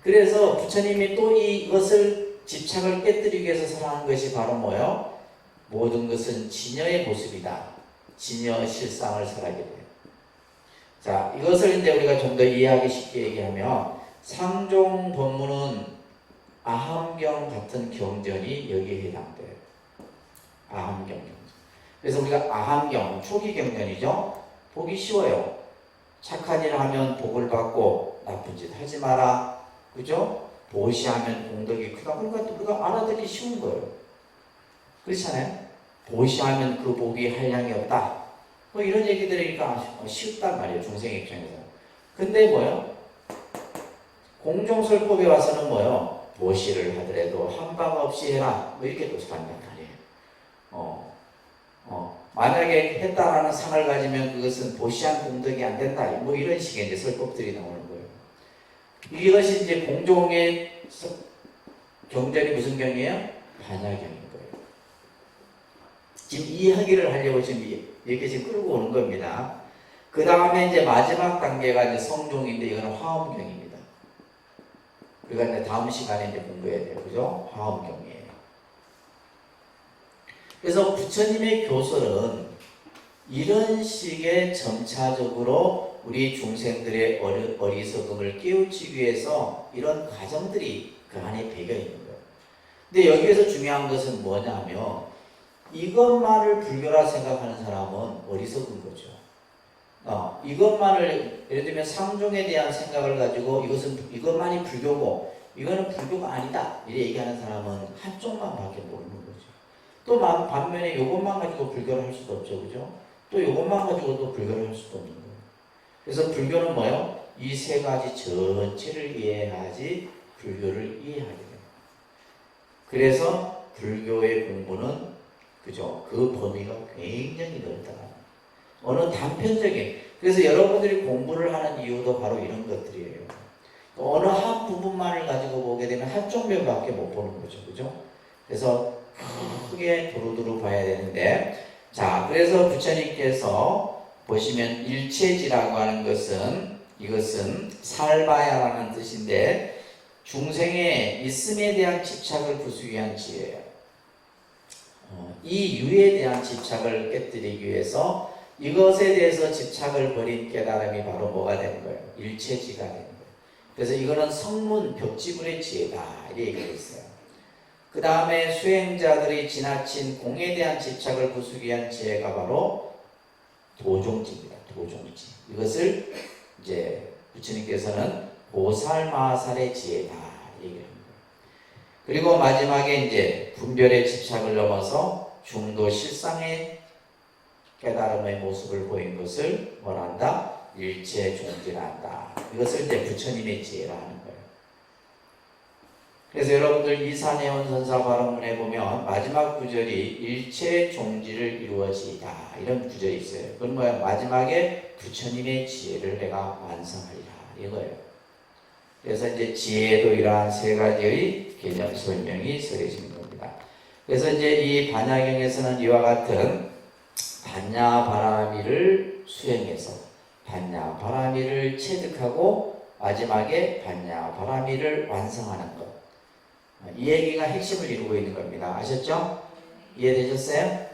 그래서 부처님이 또 이것을 집착을 깨뜨리기 위해서 설하는 것이 바로 뭐예요? 모든 것은 진여의 모습이다. 진여 실상을 설하게 돼요. 자, 이것을 이제 우리가 좀 더 이해하기 쉽게 얘기하면 상종 법문은 아함경 같은 경전이 여기에 해당돼요. 아함경 경전. 그래서 우리가 아함경, 초기 경전이죠. 보기 쉬워요. 착한 일 하면 복을 받고 나쁜 짓 하지 마라. 그죠? 보시하면 공덕이 크다. 그러니까 우리가 알아듣기 쉬운 거예요. 그렇잖아요? 보시하면 그 복이 한량이 없다. 뭐 이런 얘기 들으니까 쉽단 말이에요. 중생 입장에서. 근데 뭐요? 공종설법에 와서는 뭐요? 보시를 하더라도 한방 없이 해라. 뭐 이렇게 또 한단 말이에요. 만약에 했다라는 상을 가지면 그것은 보시한 공덕이 안 된다. 뭐 이런 식의 이제 설법들이 나오는 거예요. 이것이 이제 공종의 경전이 무슨 경이에요? 반야경인 거예요. 지금 이야기를 하려고 지금 이렇게 지금 끌고 오는 겁니다. 그 다음에 이제 마지막 단계가 이제 성종인데 이거는 화엄경입니다. 그러니까 이제 다음 시간에 이제 공부해야 돼요. 그죠? 화엄경이에요. 그래서 부처님의 교설은 이런 식의 점차적으로 우리 중생들의 어리석음을 깨우치기 위해서 이런 과정들이 그 안에 배겨 있는 거예요. 근데 여기에서 중요한 것은 뭐냐면 이것만을 불교라 생각하는 사람은 어리석은 거죠. 이것만을 예를 들면 상종에 대한 생각을 가지고 이것만이 불교고 이거는 불교가 아니다 이렇게 얘기하는 사람은 한쪽만 밖에 모르는 거죠. 또 반면에 이것만 가지고 불교를 할 수도 없죠. 그죠? 또 이것만 가지고 또 불교를 할 수도 없는 거예요. 그래서 불교는 뭐예요? 이 세 가지 전체를 이해해야지 불교를 이해하게 돼요. 그래서 불교의 공부는 그죠? 그 범위가 굉장히 넓다. 어느 단편적인, 그래서 여러분들이 공부를 하는 이유도 바로 이런 것들이에요. 어느 한 부분만을 가지고 보게 되면 한쪽 면밖에 못 보는 거죠. 그죠? 그래서 크게 두루두루 봐야 되는데, 자, 그래서 부처님께서 보시면 일체지라고 하는 것은 이것은 살바야라는 뜻인데 중생의 있음에 대한 집착을 부수기 위한 지혜예요. 이 유에 대한 집착을 깨뜨리기 위해서 이것에 대해서 집착을 버린 깨달음이 바로 뭐가 되는 거예요? 일체지가 되는 거예요. 그래서 이거는 성문 벽지불의 지혜다 이렇게 얘기를 했어요. 그 다음에 수행자들이 지나친 공에 대한 집착을 부수기 위한 지혜가 바로 도종지입니다. 도종지. 이것을 이제 부처님께서는 보살마살의 지혜다 얘기를 합니다. 그리고 마지막에 이제 분별의 집착을 넘어서 중도 실상의 깨달음의 모습을 보인 것을 뭘 한다? 일체 종지란다. 이것을 이제 부처님의 지혜라 하는 거예요. 그래서 여러분들 이산해원선사 발언문에 보면 마지막 구절이 일체 종지를 이루어지이다 이런 구절이 있어요. 그건 뭐야? 마지막에 부처님의 지혜를 내가 완성하리라 이거예요. 그래서 이제 지혜도 이러한 세 가지의 개념 설명이 서려지는 겁니다. 그래서 이제 이 반야경에서는 이와 같은 반야바라미를 수행해서 반야바라미를 체득하고 마지막에 반야바라미를 완성하는 것. 이 얘기가 핵심을 이루고 있는 겁니다. 아셨죠? 이해되셨어요?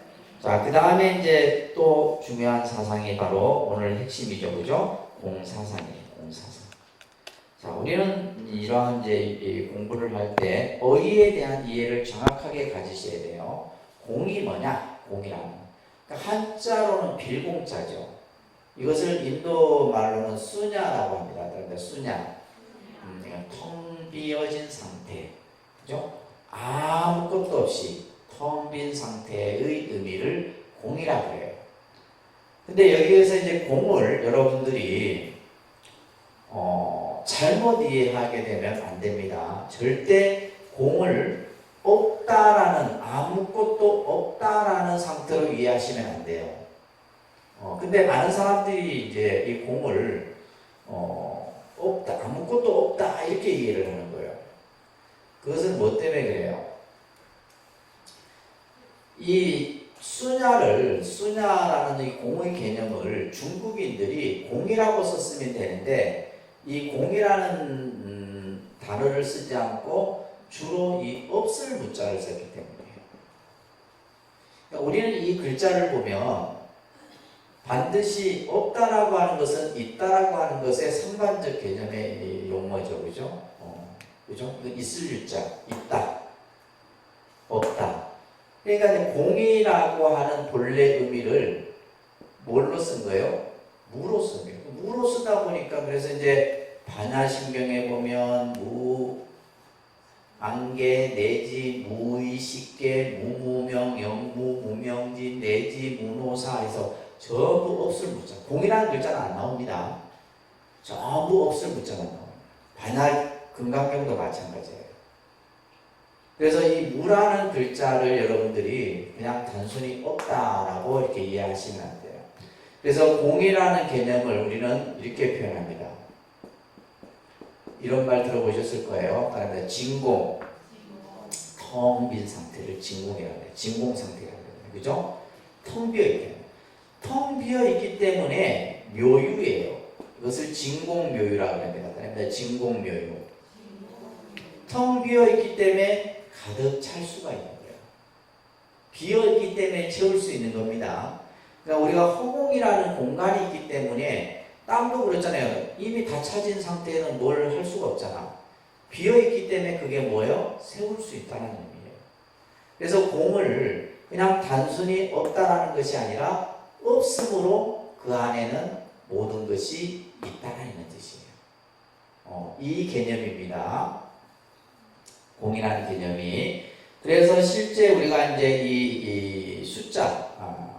자, 그 다음에 이제 또 중요한 사상이 바로 오늘 핵심이죠. 그죠? 공사상이에요. 공사상. 자, 우리는 이러한 이제 공부를 할 때 어휘에 대한 이해를 정확하게 가지셔야 돼요. 공이 뭐냐? 공이라는. 그러니까 한자로는 빌공자죠. 이것을 인도 말로는 수냐라고 합니다. 그러니까 수냐. 비어진 상태, 그죠? 아무것도 없이 텅 빈 상태의 의미를 공이라고 해요. 근데 여기에서 이제 공을 여러분들이 잘못 이해하게 되면 안 됩니다. 절대 공을 없다라는, 아무것도 없다라는 상태로 이해하시면 안 돼요. 근데 많은 사람들이 이제 이 공을 없다, 아무것도 없다 이렇게 이해를 하는 거예요. 그것은 뭐 때문에 그래요? 이 수냐라는 이 공의 개념을 중국인들이 공이라고 썼으면 되는데 이 공이라는 단어를 쓰지 않고 주로 이 없을 문자를 썼기 때문이에요. 그러니까 우리는 이 글자를 보면 반드시 없다라고 하는 것은 있다라고 하는 것의 상반적 개념의 용어죠, 그죠? 그죠? 있을 유자, 있다, 없다. 그러니까 공이라고 하는 본래 의미를 뭘로 쓴 거예요? 무로 쓴 거예요. 무로 쓰다 보니까 그래서 이제 반야신경에 보면 무, 안개, 내지, 무의식계, 무무명, 영무, 무명진, 내지, 무노사 해서 전부 없을 문자. 공이라는 글자는 안 나옵니다. 전부 없을 문자가 나옵니다. 반야 금강경도 마찬가지예요. 그래서 이 무라는 글자를 여러분들이 그냥 단순히 없다라고 이렇게 이해하시면 안 돼요. 그래서 공이라는 개념을 우리는 이렇게 표현합니다. 이런 말 들어보셨을 거예요. 따라합니다. 진공, 텅 빈 상태를 진공이라고 해요. 진공 상태라고 해요. 그죠? 텅 비어 있대요. 텅 비어 있기 때문에 묘유예요. 이것을 진공묘유라고 합니다. 따라합니다. 진공묘유. 텅 비어 있기 때문에 가득 찰 수가 있는 거예요. 비어 있기 때문에 채울 수 있는 겁니다. 그러니까 우리가 허공이라는 공간이 있기 때문에 땅도 그렇잖아요. 이미 다 차진 상태에는 뭘 할 수가 없잖아. 비어 있기 때문에 그게 뭐예요? 세울 수 있다는 의미예요. 그래서 공을 그냥 단순히 없다라는 것이 아니라 없음으로 그 안에는 모든 것이 있다라는 뜻이에요. 이 개념입니다. 공이라는 개념이. 그래서 실제 우리가 이제 이 숫자,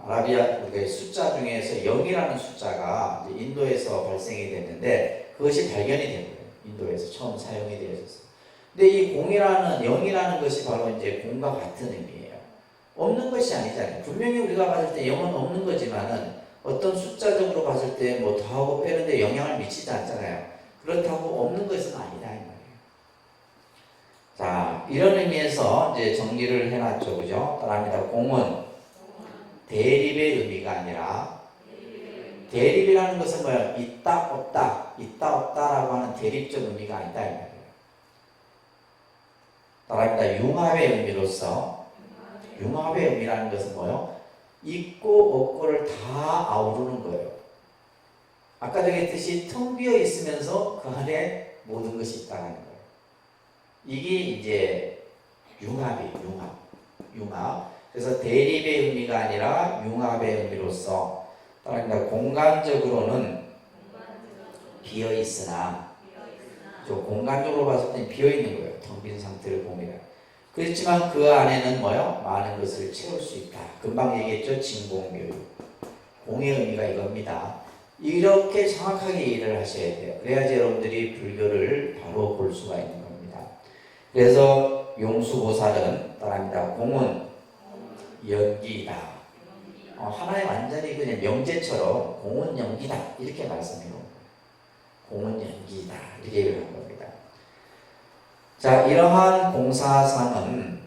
아라비아 숫자 중에서 0이라는 숫자가 이제 인도에서 발생이 됐는데 그것이 발견이 된 거예요. 인도에서 처음 사용이 되었어요. 근데 이 공이라는 0이라는 것이 바로 이제 공과 같은 의미예요. 없는 것이 아니잖아요. 분명히 우리가 봤을 때 0은 없는 거지만은 어떤 숫자적으로 봤을 때 뭐 더하고 빼는데 영향을 미치지 않잖아요. 그렇다고 없는 것은 아니다 이 말이에요. 자, 이런 의미에서 이제 정리를 해놨죠, 그죠? 따라합니다. 공은 대립의 의미가 아니라 대립이라는 것은 뭐예요? 있다 없다, 있다 없다라고 하는 대립적 의미가 아니다 이 말이에요. 따라합니다. 융합의 의미로서 융합의 의미라는 것은 뭐예요? 있고 없고를 다 아우르는 거예요. 아까 얘기했듯이 텅 비어 있으면서 그 안에 모든 것이 있다는 거예요. 이게 이제 융합이에요. 융합. 그래서 대립의 의미가 아니라 융합의 의미로서 따라합니다. 공간적으로는 비어 있으나 공간적으로 봤을 때 비어 있는 거예요. 텅 빈 상태를 봅니다. 그렇지만 그 안에는 뭐요? 많은 것을 채울 수 있다. 금방 얘기했죠. 진공묘유. 공의 의미가 이겁니다. 이렇게 정확하게 이해를 하셔야 돼요. 그래야지 여러분들이 불교를 바로 볼 수가 있는 겁니다. 그래서 용수보살은 따라합니다. 공은 연기다. 하나의 완전히 그냥 명제처럼 공은 연기다. 이렇게 말씀해요. 공은 연기다. 이렇게 얘기를 한 겁니다. 자, 이러한 공사상은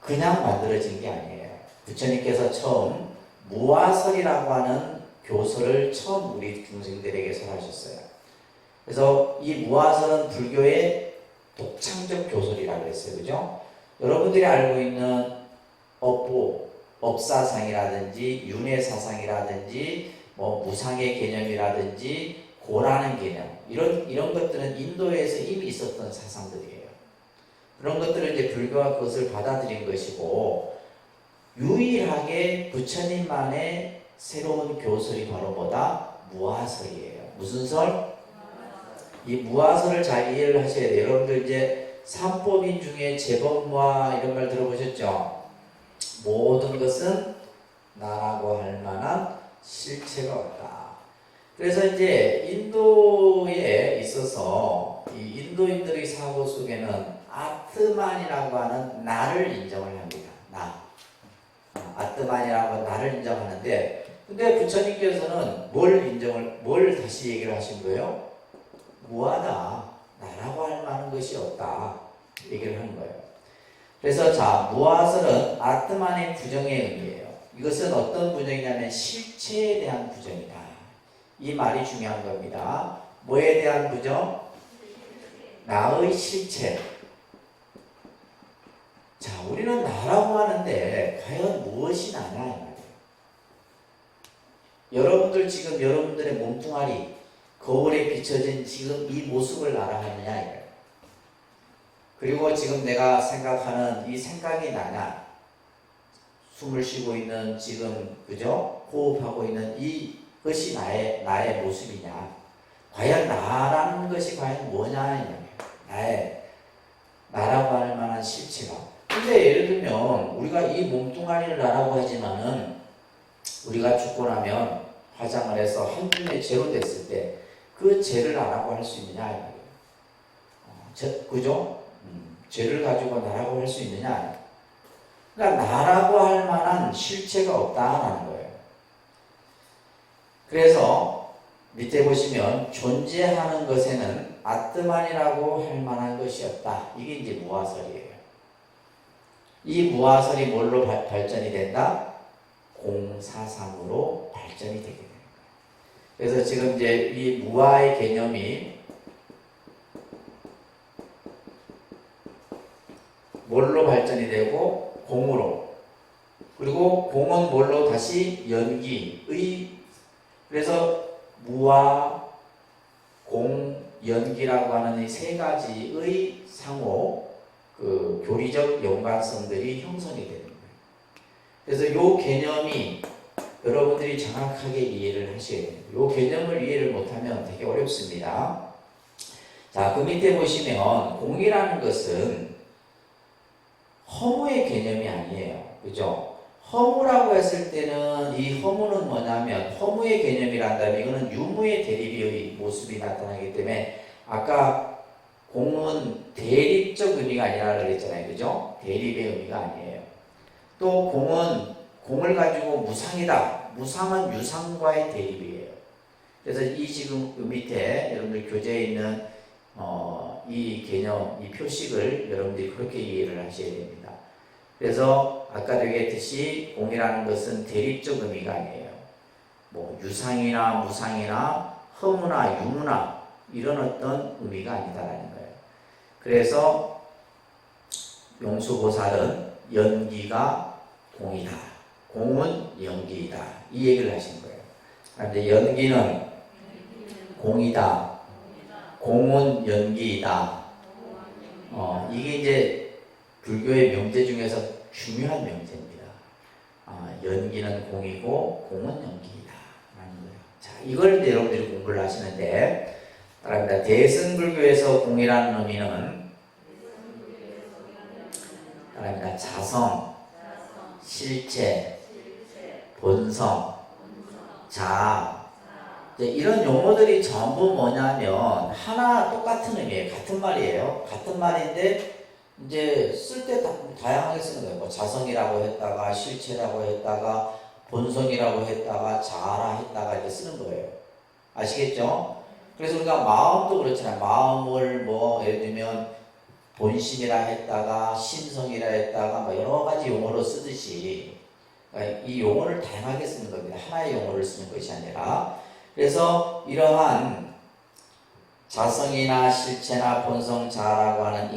그냥 만들어진 게 아니에요. 부처님께서 처음 무화설이라고 하는 교설을 처음 우리 중생들에게 설하셨어요. 그래서 이 무화설은 불교의 독창적 교설이라고 했어요. 그죠? 여러분들이 알고 있는 업보, 업사상이라든지 윤회사상이라든지 뭐 무상의 개념이라든지 고라는 개념 이런 것들은 인도에서 이미 있었던 사상들이에요. 그런 것들을 이제 불교가 그것을 받아들인 것이고 유일하게 부처님만의 새로운 교설이 바로 뭐다? 무화설이에요. 무슨 설? 이 무화설을 잘 이해를 하셔야 돼요. 여러분들 이제 삼법인 중에 재범무화 이런 말 들어보셨죠? 모든 것은 나라고 할 만한 실체가 없다. 그래서 이제 인도에 있어서 이 인도인들의 사고 속에는 아트만이라고 하는 나를 인정을 합니다. 나. 아트만이라고 나를 인정하는데, 근데 부처님께서는 뭘 다시 얘기를 하신 거예요? 무하다. 나라고 할 만한 것이 없다. 얘기를 하는 거예요. 그래서 자, 무하설은 아트만의 부정의 의미예요. 이것은 어떤 부정이냐면 실체에 대한 부정이다. 이 말이 중요한 겁니다. 뭐에 대한 부정? 나의 실체. 자, 우리는 나라고 하는데 과연 무엇이 나냐 이 말이에요. 여러분들 지금 여러분들의 몸뚱아리 거울에 비춰진 지금 이 모습을 나라 하느냐 이거예요. 그리고 지금 내가 생각하는 이 생각이 나냐, 숨을 쉬고 있는 지금 그죠? 호흡하고 있는 이것이 나의 모습이냐, 과연 나라는 것이 과연 뭐냐 이 말이에요. 나라고 할 만한 실체가. 근데 예를 들면 우리가 이 몸뚱아리를 나라고 하지만은 우리가 죽고 나면 화장을 해서 한 줌의 재로 됐을 때 그 죄를 나라고 할 수 있느냐 이 말이에요. 그죠? 죄를 가지고 나라고 할 수 있느냐. 그러니까 나라고 할 만한 실체가 없다라는 거예요. 그래서 밑에 보시면 존재하는 것에는 아트만이라고 할 만한 것이 없다. 이게 이제 무화설이에요. 이 무화설이 뭘로 발전이 된다? 공사상으로 발전이 되게 됩니다. 그래서 지금 이제 이 무화의 개념이 뭘로 발전이 되고 공으로, 그리고 공은 뭘로 다시 연기의, 그래서 무화, 공, 연기라고 하는 이 세 가지의 상호 그 교리적 연관성들이 형성이 되는 거예요. 그래서 이 개념이 여러분들이 정확하게 이해를 하셔야 돼요. 이 개념을 이해를 못하면 되게 어렵습니다. 자, 그 밑에 보시면 공이라는 것은 허무의 개념이 아니에요. 그죠? 허무라고 했을 때는 이 허무는 뭐냐면, 허무의 개념이란다면 이거는 유무의 대립의 모습이 나타나기 때문에, 아까 공은 대립적 의미가 아니라 그랬잖아요. 그죠? 대립의 의미가 아니에요. 또 공을 가지고 무상이다. 무상은 유상과의 대립이에요. 그래서 이 지금 밑에 여러분들 교재에 있는 이 개념, 이 표식을 여러분들이 그렇게 이해를 하셔야 됩니다. 그래서 아까도 얘기했듯이 공이라는 것은 대립적 의미가 아니에요. 뭐 유상이나 무상이나 허무나 유무나 이런 어떤 의미가 아니다라는 거예요. 그래서 용수보살은 연기가 공이다. 공은 연기이다. 이 얘기를 하신 거예요. 그런데 연기는 공이다. 공은 연기이다. 이게 이제 불교의 명제 중에서 중요한 명제입니다. 연기는 공이고 공은 연기이다. 라는 거예요. 자, 이걸 여러분들이 공부를 하시는데, 따라합니다. 대승불교에서 공이라는 의미는 따라합니다. 자성, 실체, 본성, 자아. 이런 용어들이 전부 뭐냐면 하나 똑같은 의미예요. 같은 말이에요. 같은 말인데 이제 쓸 때 다양하게 쓰는 거예요. 뭐 자성이라고 했다가 실체라고 했다가 본성이라고 했다가 자아라 했다가 이렇게 쓰는 거예요. 아시겠죠? 그래서 우리가 마음도 그렇잖아요. 마음을 뭐 예를 들면 본심이라 했다가 심성이라 했다가 뭐 여러 가지 용어로 쓰듯이, 그러니까 이 용어를 다양하게 쓰는 겁니다. 하나의 용어를 쓰는 것이 아니라. 그래서 이러한 자성이나 실체나 본성, 자아라고 하는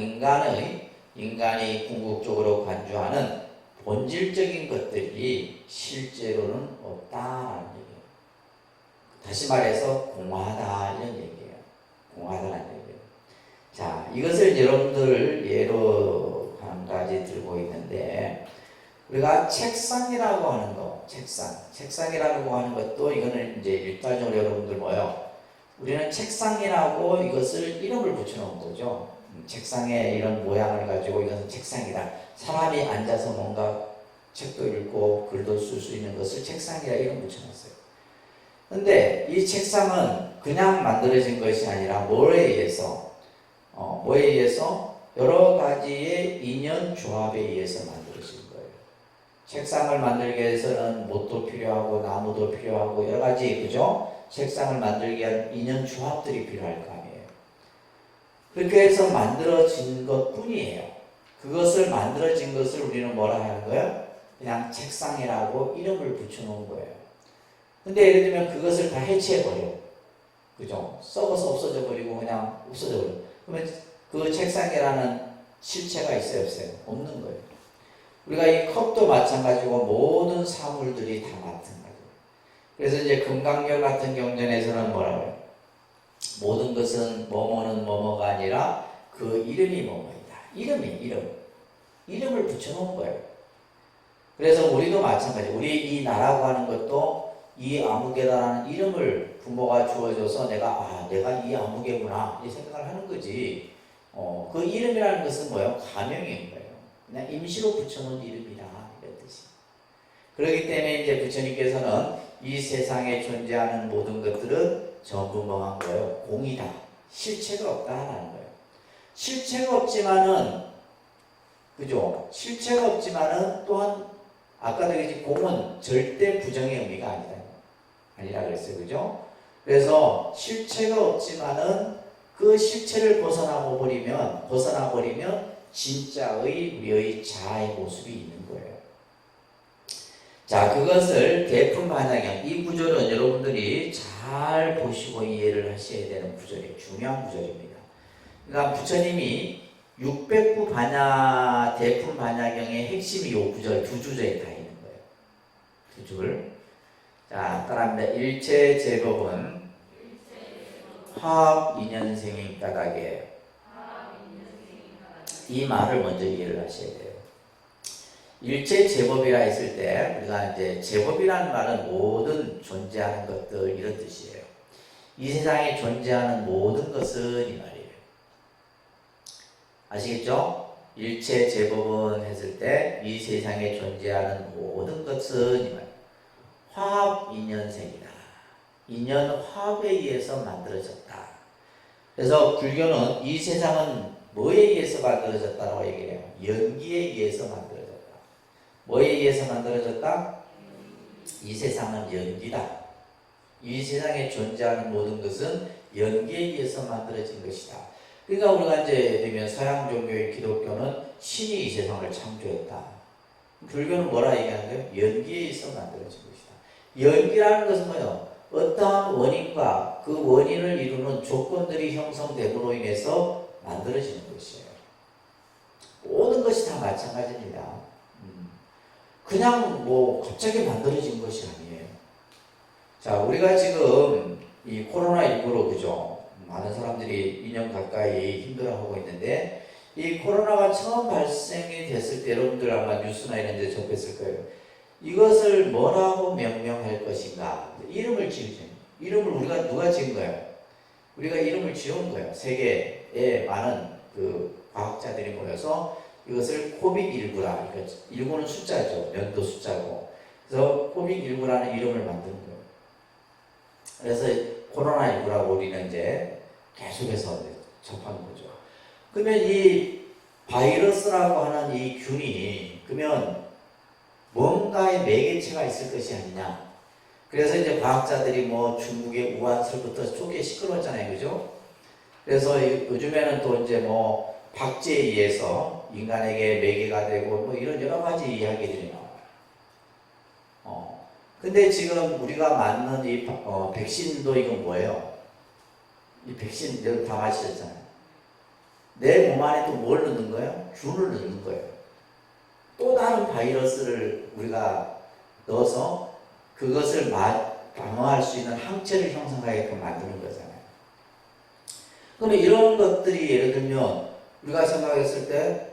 인간이 궁극적으로 관주하는 본질적인 것들이 실제로는 없다라는 얘기예요. 다시 말해서 공하다 이런 얘기예요. 공하다라는 얘기예요. 자, 이것을 여러분들 예로 한 가지 들고 있는데, 우리가 책상이라고 하는 거, 책상이라고 하는 것도 이거는 이제 일반적으로 여러분들 뭐요? 우리는 책상이라고 이것을 이름을 붙여놓은 거죠. 책상에 이런 모양을 가지고 이것은 책상이다. 사람이 앉아서 뭔가 책도 읽고 글도 쓸 수 있는 것을 책상이라 이름 붙여놨어요. 근데 이 책상은 그냥 만들어진 것이 아니라 뭐에 의해서 여러 가지의 인연 조합에 의해서 만들어진 거예요. 책상을 만들기 위해서는 못도 필요하고 나무도 필요하고 여러 가지, 그죠? 책상을 만들기 위한 인연 조합들이 필요할 거 아니에요. 그렇게 해서 만들어진 것 뿐이에요. 그것을 만들어진 것을 우리는 뭐라 하는 거예요? 그냥 책상이라고 이름을 붙여놓은 거예요. 근데 예를 들면 그것을 다 해체해버려. 그죠? 썩어서 없어져 버리고 그냥 없어져 버려. 그러면 그 책상이라는 실체가 있어요, 없어요? 없는 거예요. 우리가 이 컵도 마찬가지고 모든 사물들이 다 마찬가지예요. 그래서 이제 금강경 같은 경전에서는 뭐라고 해요? 모든 것은 뭐뭐는 뭐뭐가 아니라 그 이름이 뭐뭐이다. 이름을 붙여놓은 거예요. 그래서 우리도 마찬가지. 우리 이 나라고 하는 것도 이 아무개다라는 이름을 부모가 주어줘서 내가 이 아무개구나 이 생각을 하는 거지. 그 이름이라는 것은 뭐예요? 가명인 거예요. 그냥 임시로 붙여놓은 이름이다 이런 뜻이. 그렇기 때문에 이제 부처님께서는 이 세상에 존재하는 모든 것들은 전부 뭐한 거예요? 공이다. 실체가 없다라는 거예요. 실체가 없지만은, 그죠? 실체가 없지만은 또한 아까도 얘기했지 공은 절대 부정의 의미가 아니라 그랬어요. 그죠? 그래서 실체가 없지만은 그 실체를 벗어나 버리면 진짜의 우리의 자아의 모습이 있는 거예요. 자, 그것을 대품반야경, 이 구절은 여러분들이 잘 보시고 이해를 하셔야 되는 구절이에요. 중요한 구절입니다. 그러니까 부처님이 609 반야 대품 반야경의 핵심이 이 구절 두 주제에 다 있는 거예요. 두 줄. 자, 따라합니다. 일체 제법은 화합 인연생인 까닭에, 이 말을 먼저 이해를 하셔야 돼요. 일체 제법이라 했을 때 우리가 이제 제법이라는 말은 모든 존재하는 것들 이런 뜻이에요. 이 세상에 존재하는 모든 것은 이 말이에요. 아시겠죠? 일체 제법은 했을 때 이 세상에 존재하는 모든 것은 이 말이에요. 화합 인연생이다. 인연 화합에 의해서 만들어졌다. 그래서 불교는 이 세상은 뭐에 의해서 만들어졌다고 얘기해요? 연기에 의해서 만들어졌다. 뭐에 의해서 만들어졌다? 이 세상은 연기다. 이 세상에 존재하는 모든 것은 연기에 의해서 만들어진 것이다. 그러니까 우리가 이제 되면 서양 종교의 기독교는 신이 이 세상을 창조했다. 불교는 뭐라 얘기하는 거예요? 연기에 의해서 만들어진 것이다. 연기라는 것은 뭐예요? 어떠한 원인과 그 원인을 이루는 조건들이 형성됨으로 인해서 만들어지는 것이에요. 모든 것이 다 마찬가지입니다. 그냥 뭐 갑자기 만들어진 것이 아니에요. 자, 우리가 지금 이 코로나19로 그죠? 많은 사람들이 2년 가까이 힘들어하고 있는데, 이 코로나가 처음 발생이 됐을 때 여러분들 아마 뉴스나 이런 데 접했을 거예요. 이것을 뭐라고 명명할 것인가? 이름을 지으죠. 이름을 우리가 누가 지은 거예요? 우리가 이름을 지은 거예요. 세계에 많은 그 과학자들이 모여서 이것을 코빅19라. 그러니까 19는 숫자죠. 연도 숫자고. 그래서 코빅19라는 이름을 만든 거예요. 그래서 코로나19라고 우리는 이제 계속해서 이제 접하는 거죠. 그러면 이 바이러스라고 하는 이 균이 그러면 뭔가의 매개체가 있을 것이 아니냐. 그래서 이제 과학자들이 뭐 중국의 우한설부터 쪼개 시끄러웠잖아요. 그죠? 그래서 요즘에는 또 이제 뭐 박제에 의해서 인간에게 매개가 되고 뭐 이런 여러 가지 이야기들이 나와요. 근데 지금 우리가 맞는 이 백신도 이건 뭐예요? 이 백신 여러분 다 마시셨잖아요. 내 몸 안에 또 뭘 넣는 거예요? 균을 넣는 거예요. 또 다른 바이러스를 우리가 넣어서 그것을 방어할 수 있는 항체를 형성하게끔 만드는 거잖아요. 그러면 이런 것들이 예를 들면 우리가 생각했을 때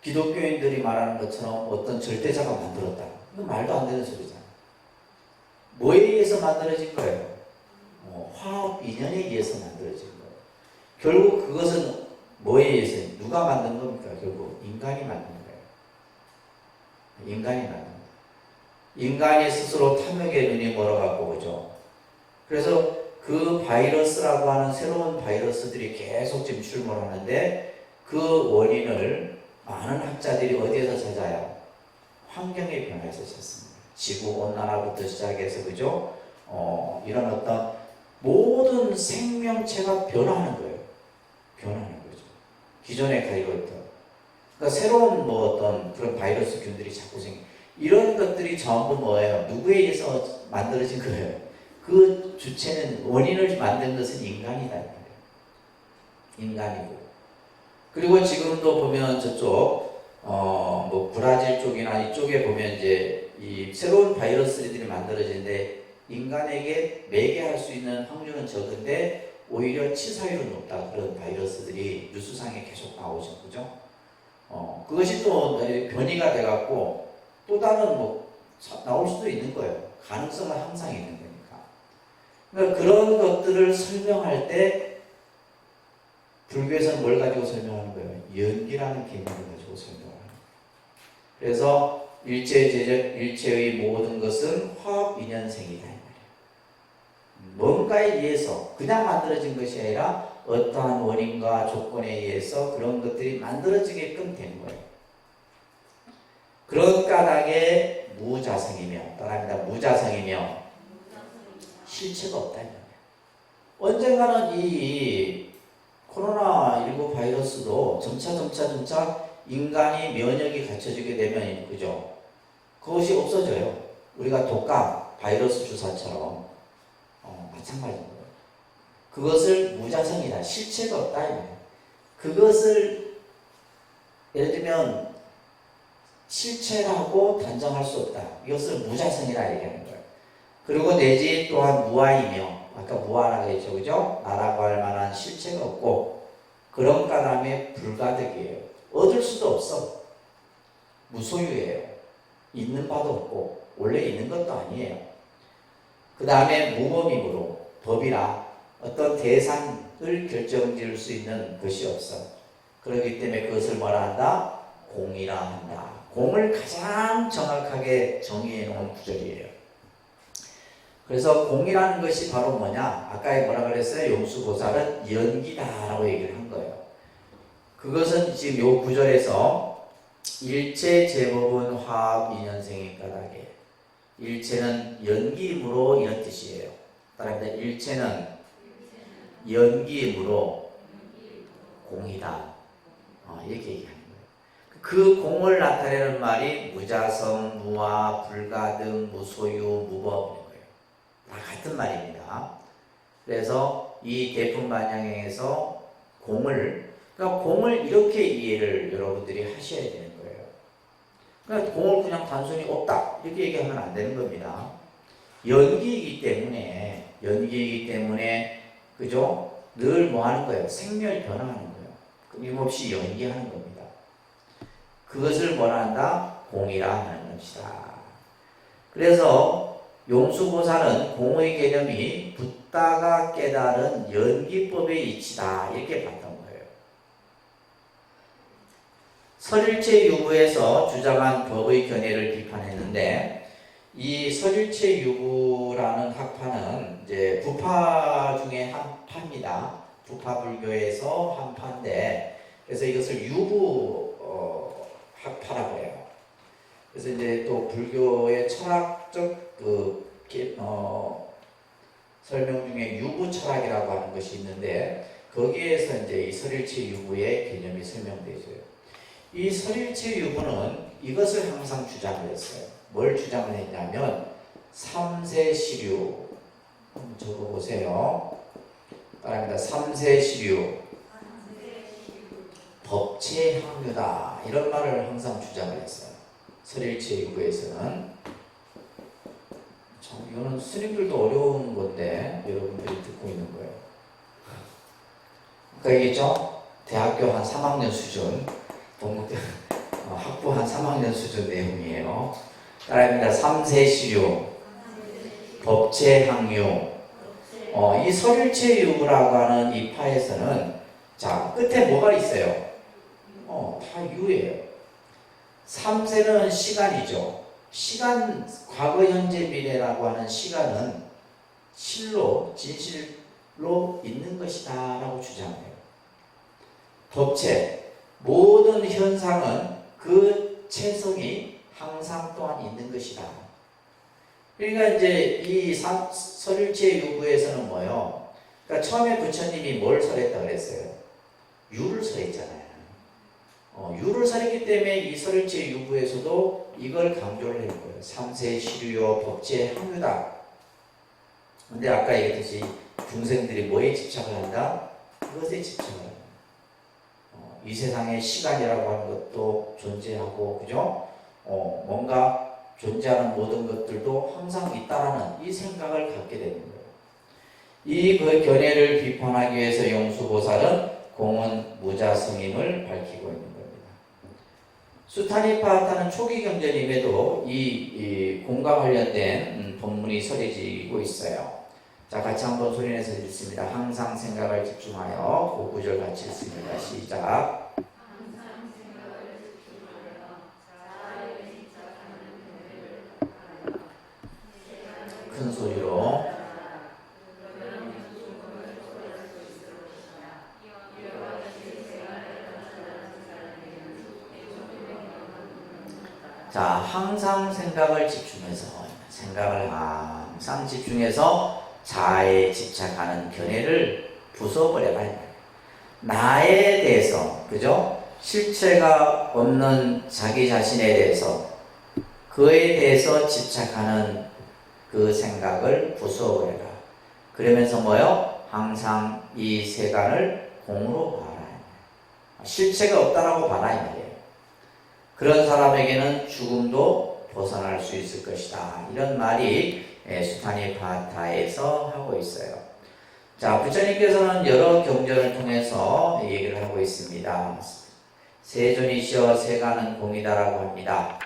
기독교인들이 말하는 것처럼 어떤 절대자가 만들었다. 이건 말도 안 되는 소리잖아요. 뭐에 의해서 만들어진 거예요? 화학 인연에 의해서 만들어진 거예요. 결국 그것은 뭐에 의해서 누가 만든 겁니까? 결국 인간이 만든 거예요. 인간이 만든 거예요. 인간이 스스로 탐욕의 눈이 멀어갖고 그죠. 그래서 그 바이러스라고 하는 새로운 바이러스들이 계속 지금 출몰하는데 그 원인을 많은 학자들이 어디에서 찾아요? 환경의 변화에서 찾습니다. 지구 온난화부터 시작해서 그죠? 이런 어떤 모든 생명체가 변화하는 거예요. 변화하는 거죠. 기존에 가지고 있던. 그러니까 새로운 어떤 그런 바이러스 균들이 자꾸 이런 것들이 전부 뭐예요? 누구에 의해서 만들어진 거예요? 그 주체는, 원인을 만든 것은 인간이다. 인간이고. 그리고 지금도 보면 저쪽, 브라질 쪽이나 이쪽에 보면 이제 이 새로운 바이러스들이 만들어지는데 인간에게 매개할 수 있는 확률은 적은데 오히려 치사율은 높다. 그런 바이러스들이 뉴스상에 계속 나오죠. 그죠? 그것이 또 변이가 돼갖고 또 다른 나올 수도 있는 거예요. 가능성은 항상 있는 거니까. 그러니까 그런 것들을 설명할 때 불교에서는 뭘 가지고 설명하는 거예요? 연기라는 개념을 가지고 설명하는 거예요. 그래서 일체의 모든 것은 화학 인연생이다. 뭔가에 의해서 그냥 만들어진 것이 아니라 어떠한 원인과 조건에 의해서 그런 것들이 만들어지게끔 된 거예요. 그런 까닭에 무자성이며, 따라합니다. 무자성이며 실체가 없다. 언젠가는 이 코로나19 바이러스도 점차 인간이 면역이 갖춰지게 되면, 그죠? 그것이 없어져요. 우리가 독감, 바이러스 주사처럼 마찬가지인 거예요. 그것을 무자성이다. 실체가 없다. 그것을 예를 들면 실체라고 단정할 수 없다. 이것을 무자성이라 얘기하는 거예요. 그리고 내지 또한 무아이며, 아까 무아라고 했죠. 그죠? 나라고 할 만한 실체가 없고, 그런 까닭에 불가득이에요. 얻을 수도 없어. 무소유예요. 있는 바도 없고, 원래 있는 것도 아니에요. 그 다음에 무범이므로, 법이라 어떤 대상을 결정지을 수 있는 것이 없어. 그렇기 때문에 그것을 뭐라 한다? 공이라 한다. 공을 가장 정확하게 정의해 놓은 구절이에요. 그래서 공이라는 것이 바로 뭐냐? 아까 뭐라 그랬어요? 용수보살은 연기다라고 얘기를 한 거예요. 그것은 지금 요 구절에서 일체 제법은 화합 인연생의 까닭에, 일체는 연기이므로 이런 뜻이에요. 따라합니다. 일체는 연기이므로 공이다. 이렇게 얘기하는 거예요. 그 공을 나타내는 말이 무자성, 무아, 불가등, 무소유, 무법인 거예요. 다 같은 말입니다. 그래서 이 대품반향에서 그러니까 공을 이렇게 이해를 여러분들이 하셔야 되는 거예요. 그러니까 공을 그냥 단순히 없다 이렇게 얘기하면 안 되는 겁니다. 연기이기 때문에 그죠? 늘 뭐 하는 거예요? 생멸 변화하는 거예요. 끊임없이 연기하는 겁니다. 그것을 뭐라 한다? 공이라 하는 것이다. 그래서 용수보살은 공의 개념이 붓다가 깨달은 연기법의 이치다 이렇게 봤던 거예요. 설일체 유구에서 주장한 법의 견해를 비판했는데, 이 설일체 유구라는 학파는 이제 부파 중에 한 파입니다. 부파 불교에서 한 파인데, 그래서 이것을 유구 학파라고 해요. 그래서 이제 또 불교의 철학적 설명 중에 유구 철학이라고 하는 것이 있는데, 거기에서 이제 이 설일체 유구의 개념이 설명되죠. 이 설일체 유구는 이것을 항상 주장을 했어요. 뭘 주장을 했냐면 삼세시류, 한번 적어보세요. 따라합니다. 삼세시류, 법체항유다 이런 말을 항상 주장을 했어요. 설일체 유구에서는. 참 이거는 스님들도 어려운 건데 여러분들이 듣고 있는 거예요. 아까 얘기했죠? 대학교 한 3학년 수준, 학부 한 3학년 수준 내용이에요. 따라합니다. 삼세시류, 법체항유, 이 설일체 유라고 하는 이 파에서는 자 끝에 뭐가 있어요? 다 유예요. 3세는 시간이죠. 시간, 과거, 현재, 미래라고 하는 시간은 실로, 진실로 있는 것이다 라고 주장해요. 덧체, 모든 현상은 그 체성이 항상 또한 있는 것이다. 그러니까 이제 이 설일체 유부에서는 뭐요? 그러니까 처음에 부처님이 뭘 설했다 그랬어요? 유를 설했잖아요. 유를 설했기 때문에 이 설일체 유부에서도 이걸 강조를 한 거예요. 삼세 시류요 법체 항유다. 근데 아까 얘기했듯이 중생들이 뭐에 집착을 한다? 그것에 집착을 한다. 이 세상에 시간이라고 하는 것도 존재하고, 그죠? 뭔가 존재하는 모든 것들도 항상 있다라는 이 생각을 갖게 되는 거예요. 이 그 견해를 비판하기 위해서 용수보살은 공은 무자성임을 밝히고 있는 겁니다. 수타니파타는 초기 경전임에도 이 공과 관련된 본문이 설해지고 있어요. 자, 같이 한번 소리내서 읽습니다. 항상 생각을 집중하여 그 구절 같이 읽습니다. 시작. 큰 소리로. 자, 항상 생각을 항상 집중해서 자아에 집착하는 견해를 부숴버려라. 나에 대해서, 그죠? 실체가 없는 자기 자신에 대해서, 그에 대해서 집착하는 그 생각을 부숴버려라. 그러면서 뭐요? 항상 이 세간을 공으로 봐라. 실체가 없다라고 봐라 이 말이에요. 그런 사람에게는 죽음도 벗어날 수 있을 것이다. 이런 말이 수타니파타에서 하고 있어요. 자, 부처님께서는 여러 경전을 통해서 얘기를 하고 있습니다. 세존이시여 세간은 공이다라고 합니다.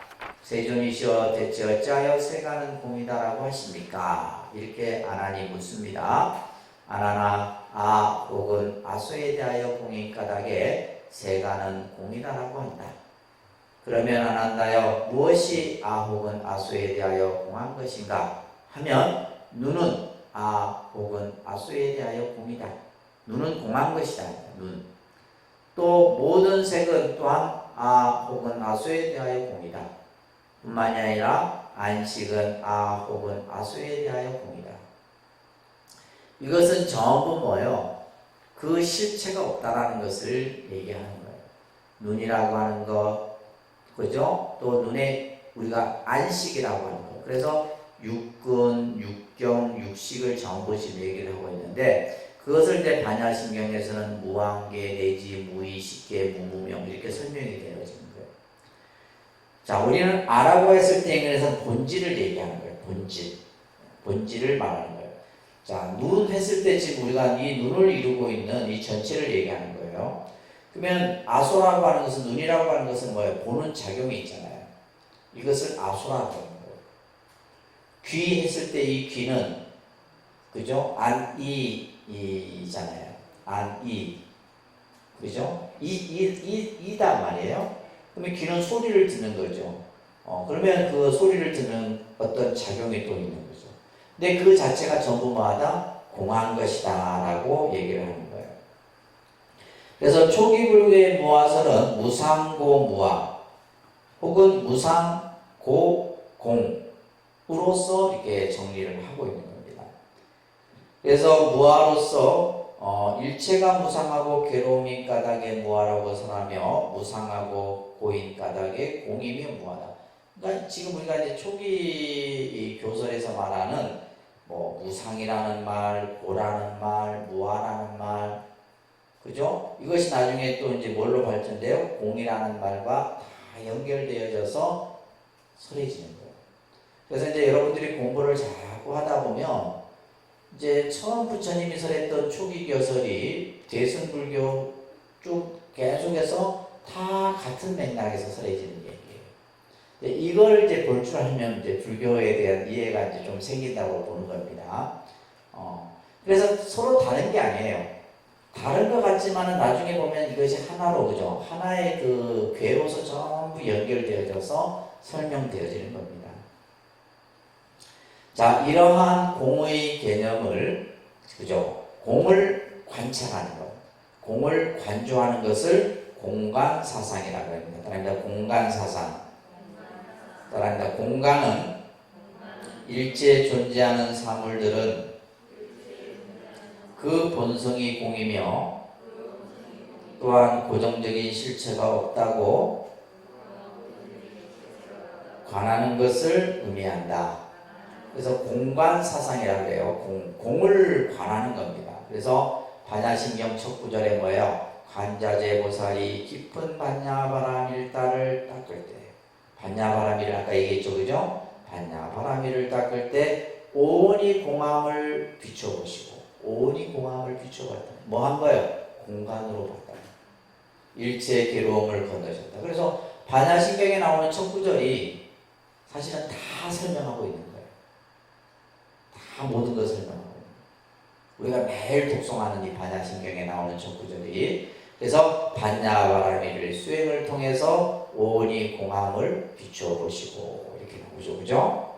세존이시여 대체 어찌하여 세간은 공이다라고 하십니까? 이렇게 아난이 묻습니다. 아나나 혹은 아소에 대하여 공이 까닭에 세간은 공이다라고 한다. 그러면 아난다여 무엇이 혹은 아소에 대하여 공한 것인가 하면 눈은 혹은 아소에 대하여 공이다. 눈은 공한 것이다. 눈. 또 모든 색은 또한 혹은 아소에 대하여 공이다. 뿐만이 아니라 안식은 혹은 아소에 대하여 공이다. 이것은 전부 뭐예요? 그 실체가 없다라는 것을 얘기하는 거예요. 눈이라고 하는 것, 그죠? 또 눈에 우리가 안식이라고 하는 거. 그래서 육근, 육경, 육식을 전부 지금 얘기를 하고 있는데 그것을 이제 반야심경에서는 무한계 내지 무의식계, 무무명 이렇게 설명이 되어지는 거예요. 자, 우리는 아라고 했을 때 인근에서 본질을 얘기하는 거예요. 본질을 말하는 거예요. 자, 눈 했을 때 지금 우리가 이 눈을 이루고 있는 이 전체를 얘기하는 거예요. 그러면 아소라고 하는 것은, 눈이라고 하는 것은 뭐예요? 보는 작용이 있잖아요. 이것을 아소라고 하는 거예요. 귀 했을 때 이 귀는, 그죠? 안이잖아요. 안이. 그죠? 이단 말이에요. 그러면 귀는 소리를 듣는 거죠. 그러면 그 소리를 듣는 어떤 작용이 또 있는 거죠. 근데 그 자체가 전부 뭐하다? 공한 것이다 라고 얘기를 하는 거예요. 그래서 초기 불교의 무아설은 무상고무아 혹은 무상고공으로서 이렇게 정리를 하고 있는 겁니다. 그래서 무아로서 일체가 무상하고 괴로움인 까닭에 무아라고 선하며 무상하고 고인 까닭에 공이며 무아다. 그러니까 지금 우리가 이제 초기 교설에서 말하는 무상이라는 말, 고라는 말, 무아라는 말, 그죠? 이것이 나중에 또 이제 뭘로 발전돼요? 공이라는 말과 다 연결되어져서 설해지는 거예요. 그래서 이제 여러분들이 공부를 자꾸 하다 보면 이제 처음 부처님이 설했던 초기 교설이 대승불교 쭉 계속해서 다 같은 맥락에서 설해지는 얘기예요. 이걸 이제 볼 줄 알면 이제 불교에 대한 이해가 이제 좀 생긴다고 보는 겁니다. 그래서 서로 다른 게 아니에요. 다른 것 같지만은 나중에 보면 이것이 하나로, 그죠? 하나의 그 궤로서 전부 연결되어져서 설명되어지는 겁니다. 자, 이러한 공의 개념을, 그죠? 공을 관찰하는 것, 공을 관조하는 것을 공간사상이라고 합니다. 따라합니다. 공간사상. 따라합니다. 공간은 일체에 존재하는 사물들은 그 본성이 공이며 또한 고정적인 실체가 없다고 관하는 것을 의미한다. 그래서 공간사상이라고 해요. 공을 관하는 겁니다. 그래서 반야신경 첫 구절에 뭐예요? 관자재보살이 깊은 반야바라밀다를 닦을 때, 반야바라밀을 아까 얘기했죠, 그죠? 반야바라밀을 닦을 때 온이 공함을 비춰보시고, 온이 공함을 비춰봤다. 뭐 한 거예요? 공간으로 봤다. 일체의 괴로움을 건너셨다. 그래서 반야신경에 나오는 첫 구절이 사실은 다 설명하고 있는 거예요. 다 모든 것을 설명하고 있는 거예요. 우리가 매일 독송하는 이 반야신경에 나오는 첫 구절이, 그래서 반야바라밀을 수행을 통해서 온이 공함을 비추어보시고 이렇게 나오죠. 그죠?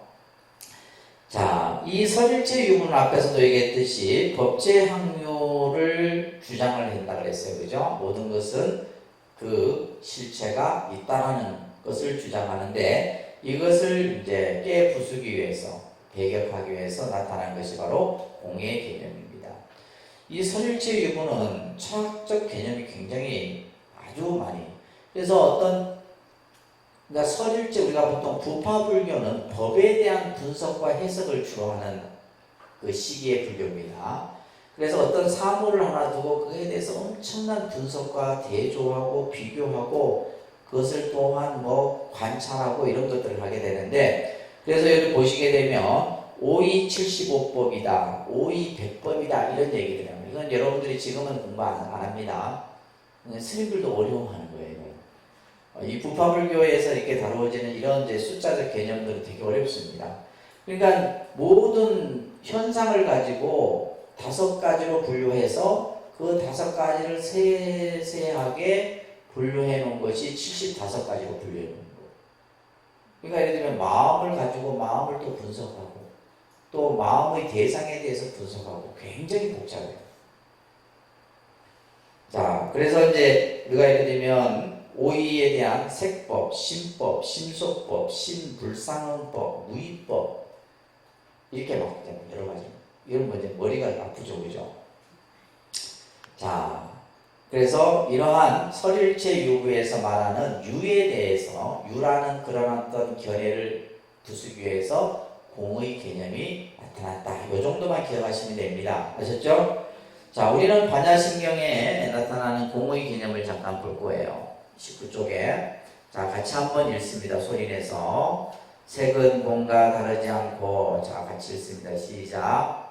자, 이 설일체 유무는 앞에서도 얘기했듯이 법체 항유를 주장을 했다 그랬어요. 그죠? 모든 것은 그 실체가 있다라는 것을 주장하는데, 이것을 이제 깨부수기 위해서, 배격하기 위해서 나타난 것이 바로 공의 개념입니다. 이 설일체 유무는 철학적 개념이 굉장히 아주 많이, 그래서 그러니까 설일체, 우리가 보통 부파불교는 법에 대한 분석과 해석을 주로 하는 그 시기의 불교입니다. 그래서 어떤 사물을 하나 두고 그에 대해서 엄청난 분석과 대조하고 비교하고 그것을 또한 뭐 관찰하고 이런 것들을 하게 되는데, 그래서 여기 보시게 되면 오이 75법이다, 오이 100법이다 이런 얘기들이에요. 이건 여러분들이 지금은 공부 안 합니다. 스님들도 어려워하는 거예요. 이 부파불교에서 이렇게 다루어지는 이런 이제 숫자적 개념들은 되게 어렵습니다. 그러니까 모든 현상을 가지고 5가지로 분류해서 그 5가지를 세세하게 분류해 놓은 것이 75가지로 분류해 놓은 거예요. 그러니까 예를 들면 마음을 가지고 마음을 또 분석하고 또 마음의 대상에 대해서 분석하고 굉장히 복잡해요. 자, 그래서 이제 우리가 예를 들면 오이에 대한 색법, 심법, 심소법, 심불상응법, 무의법 이렇게 막 여러 가지. 이런 거 이제 머리가 아프죠, 그죠? 자, 그래서 이러한 설일체 유부에서 말하는 유에 대해서, 유라는 그런 어떤 견해를 부수기 위해서 공의 개념이 나타났다. 이 정도만 기억하시면 됩니다. 아셨죠? 자, 우리는 반야신경에 나타나는 공의 개념을 잠깐 볼 거예요. 19쪽에. 자, 같이 한번 읽습니다. 소리 내서. 색은 공과 다르지 않고, 자, 같이 읽습니다. 시작.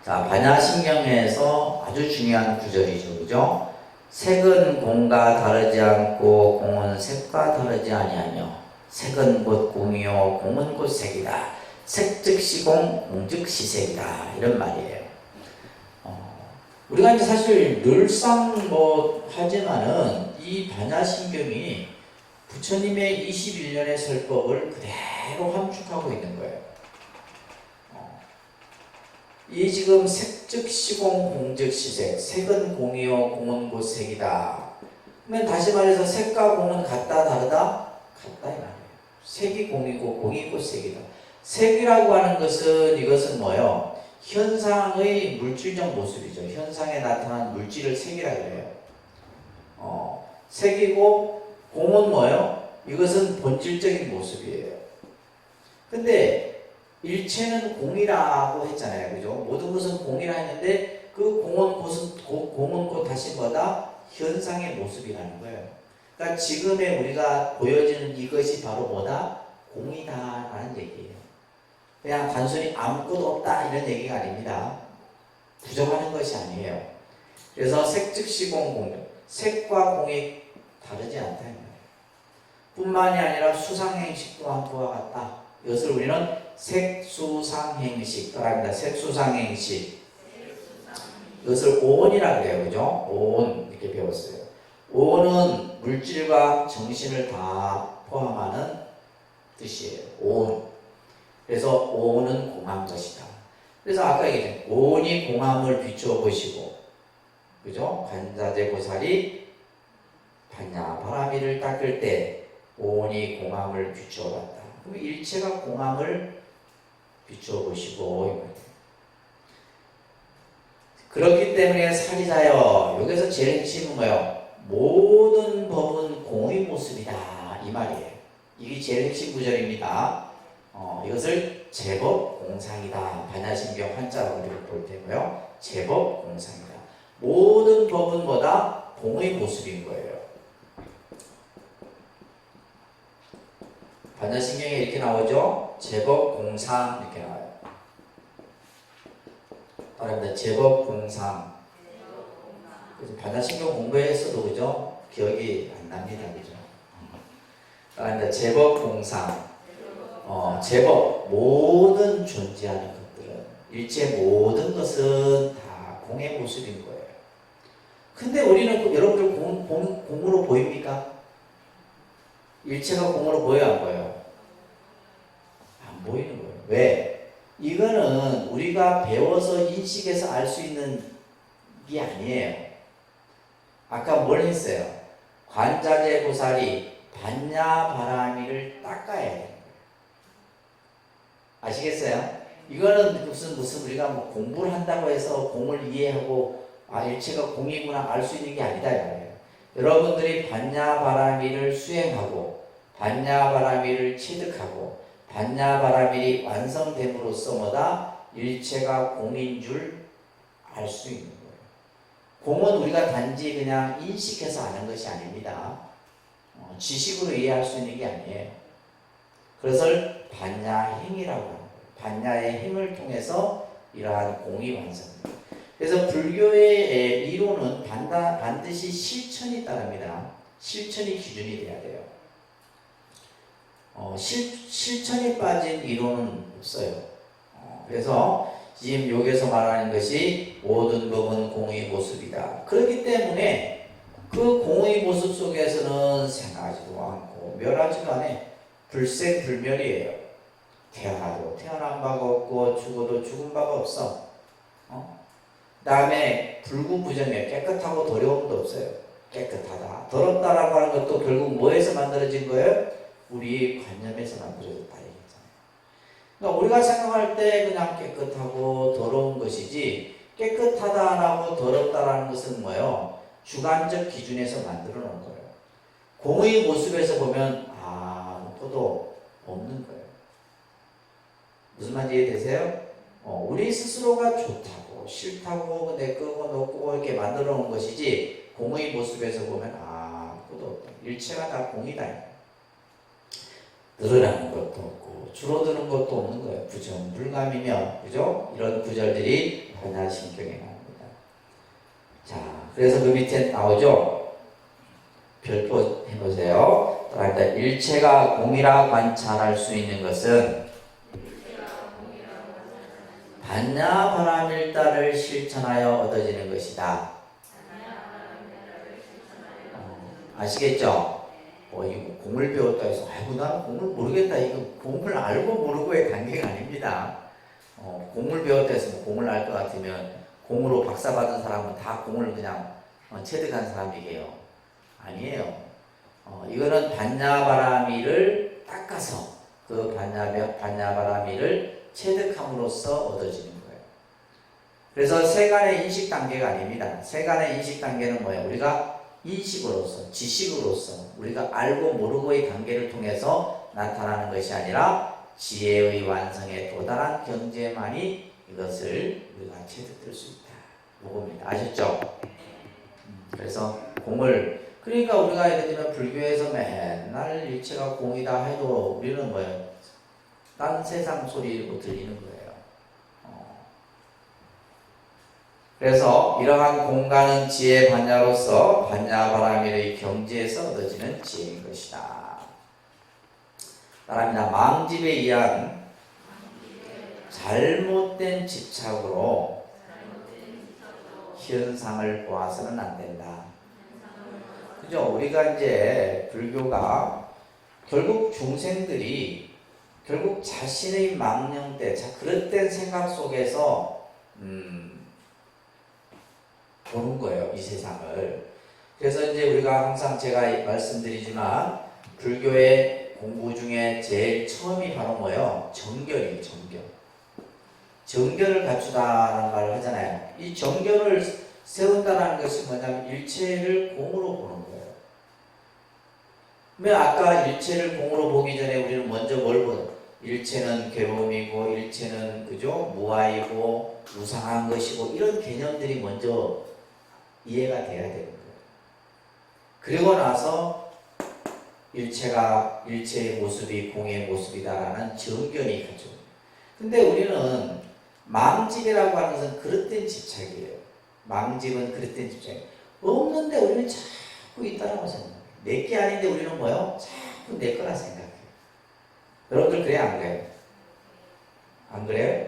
자, 반야신경에서 아주 중요한 구절이죠. 그죠? 색은 공과 다르지 않고 공은 색과 다르지 아니하며 색은 곧 공이요 공은 곧 색이다. 색 즉시 공, 공 즉시 색이다. 이런 말이에요. 우리가 이제 사실 늘상 뭐 하지만은 이 반야신경이 부처님의 21년의 설법을 그대로 함축하고 있는 거예요. 이 지금 색즉시공 공즉시색, 색은 공이요 공은 곧 색이다. 그러면 다시 말해서 색과 공은 같다 다르다? 같다 이 말이에요. 색이 공이고 공이 곧 색이다. 색이라고 하는 것은 이것은 뭐예요? 현상의 물질적 모습이죠. 현상에 나타난 물질을 색이라고 해요. 색이고 공은 뭐예요? 이것은 본질적인 모습이에요. 근데 일체는 공이라고 했잖아요. 그죠? 모든 것은 공이라 했는데 그 공은 곧 다시 뭐다? 현상의 모습이라는 거예요. 그러니까 지금의 우리가 보여지는 이것이 바로 뭐다? 공이다라는 얘기예요. 그냥 단순히 아무것도 없다 이런 얘기가 아닙니다. 부정하는 것이 아니에요. 그래서 색 즉시 공, 색과 공이 다르지 않다. 뿐만이 아니라 수상행식 또한 그와 같다. 이것을 우리는 색수상행식이라고 합니다. 색수상행식. 이것을 오온이라고 그래요. 그죠? 오온 이렇게 배웠어요. 오온은 물질과 정신을 다 포함하는 뜻이에요. 오온. 그래서 오온은 공한 것이다. 그래서 아까 얘기했죠. 오온이 공함을 비추어 보시고, 그죠? 관자재 보살이 반야 바라미를 닦을 때 오온이 공함을 비추어 봤다. 그럼 일체가 공함을 비추어 보시고, 그렇기 때문에 사리자여, 여기서 제일 핵심은 뭐예요? 모든 법은 공의 모습이다 이 말이에요. 이게 제일 핵심 구절입니다. 이것을 제법 공상이다. 반야신경 한자로 우리가 볼 때고요. 제법 공상이다. 모든 법은 뭐다? 공의 모습인 거예요. 반야신경에 이렇게 나오죠? 제법 공상 이렇게 나와요. 따라합니다. 제법 공상. 그래서 반야신경 공부했어도 그죠? 기억이 안 납니다. 그죠? 따라합니다. 제법 공상. 제법 모든 존재하는 것들은 일체 모든 것은 다 공의 모습인 거예요. 근데 우리는 여러분들 공으로 보입니까? 일체가 공으로 보여요, 안 보여요? 안 보이는 거예요. 왜? 이거는 우리가 배워서 인식해서 알 수 있는 게 아니에요. 아까 뭘 했어요? 관자재 보살이 반야 바라미를 닦아야 돼요. 아시겠어요? 이거는 무슨 우리가 뭐 공부를 한다고 해서 공을 이해하고 일체가 공이구나 알 수 있는 게 아니다 이 말이에요. 여러분들이 반야바라미를 수행하고 반야바라미를 취득하고 반야바라밀이 완성됨으로써 뭐다? 일체가 공인 줄 알 수 있는 거예요. 공은 우리가 단지 그냥 인식해서 아는 것이 아닙니다. 지식으로 이해할 수 있는 게 아니에요. 그것을 반야행이라고 하는 거예요. 반야의 행을 통해서 이러한 공이 완성됩니다. 그래서 불교의 이론은 반드시 실천이 따릅니다. 실천이 기준이 돼야 돼요. 실천이 빠진 이론은 없어요. 그래서 지금 여기서 말하는 것이 모든 법은 공의 모습이다. 그렇기 때문에 그 공의 모습 속에서는 생하지도 않고 멸하지도 않아요. 불생불멸이에요. 태어나도 태어난 바가 없고 죽어도 죽은 바가 없어. 그 다음에 불구부정해. 깨끗하고 더러움도 없어요. 깨끗하다. 더럽다라고 하는 것도 결국 뭐에서 만들어진 거예요? 우리 관념에서 만들어졌다 얘기잖아요. 그러니까 우리가 생각할 때 그냥 깨끗하고 더러운 것이지 깨끗하다라고 더럽다라는 것은 뭐예요? 주관적 기준에서 만들어 놓은 거예요. 공의 모습에서 보면 아무것도 없는 거예요. 무슨 말인지 이해되세요? 우리 스스로가 좋다고 싫다고 내 끄고 너 끄고 이렇게 만들어 놓은 것이지 공의 모습에서 보면 아무것도 없다. 일체가 다 공이다. 늘어나는 것도 없고 줄어드는 것도 없는 거예요. 부정불감이며 그죠? 이런 구절들이 반야신경에 나옵니다. 자, 그래서 그 밑에 나오죠? 별표 해보세요. 따라합니다. 일체가 공이라 관찰할 수 있는 것은 반야바라밀다를 실천하여 얻어지는 것이다. 아시겠죠? 이거 공을 배웠다 해서 아이고 나는 공을 모르겠다. 이거 공을 알고 모르고의 단계가 아닙니다. 공을 배웠다 해서 뭐 공을 알 것 같으면 공으로 박사 받은 사람은 다 공을 그냥 체득한 사람이에요. 아니에요. 이거는 반야바라밀을 닦아서 그 반야바라밀을 체득함으로써 얻어지는 거예요. 그래서 세간의 인식 단계가 아닙니다. 세간의 인식 단계는 뭐예요? 우리가 인식으로서, 지식으로서 우리가 알고 모르고의 단계를 통해서 나타나는 것이 아니라 지혜의 완성에 도달한 경제만이 이것을 우리가 체득할 수 있다. 요겁니다. 아셨죠? 그래서 공을, 그러니까 우리가 예를 들면 불교에서 맨날 일체가 공이다 해도 우리는 뭐예요? 딴 세상 소리 못 들리는 거예요. 그래서 이러한 공간은 지혜 반야로서 반야바라밀의 경지에서 얻어지는 지혜인 것이다. 따라합니다. 망집에 의한 잘못된 집착으로 현상을 보아서는 안 된다. 그죠? 우리가 이제 불교가 결국 중생들이 결국 자신의 망령때, 그릇된 생각 속에서 보는 거예요, 이 세상을. 그래서 이제 우리가 항상 제가 말씀드리지만 불교의 공부 중에 제일 처음이 바로 뭐예요? 정결이에요, 정결. 정결을 갖추다라는 말을 하잖아요. 이 정결을 세운다는 것이 뭐냐면 일체를 공으로 보는 거예요. 왜 아까 일체를 공으로 보기 전에 우리는 먼저 뭘 보는? 일체는 괴로움이고 일체는 그죠? 무아이고 무상한 것이고 이런 개념들이 먼저 이해가 돼야 되는 거예요. 그리고 나서 일체가 일체의 모습이 공의 모습이다라는 정견이 가죠. 근데 우리는 망집이라고 하는 것은 그릇된 집착이에요. 망집은 그릇된 집착이에요. 없는데 우리는 자꾸 있다라고 생각해요. 내게 아닌데 우리는 뭐요? 자꾸 내 거라 생각해요. 여러분들 그래요, 안 그래요? 안 그래요?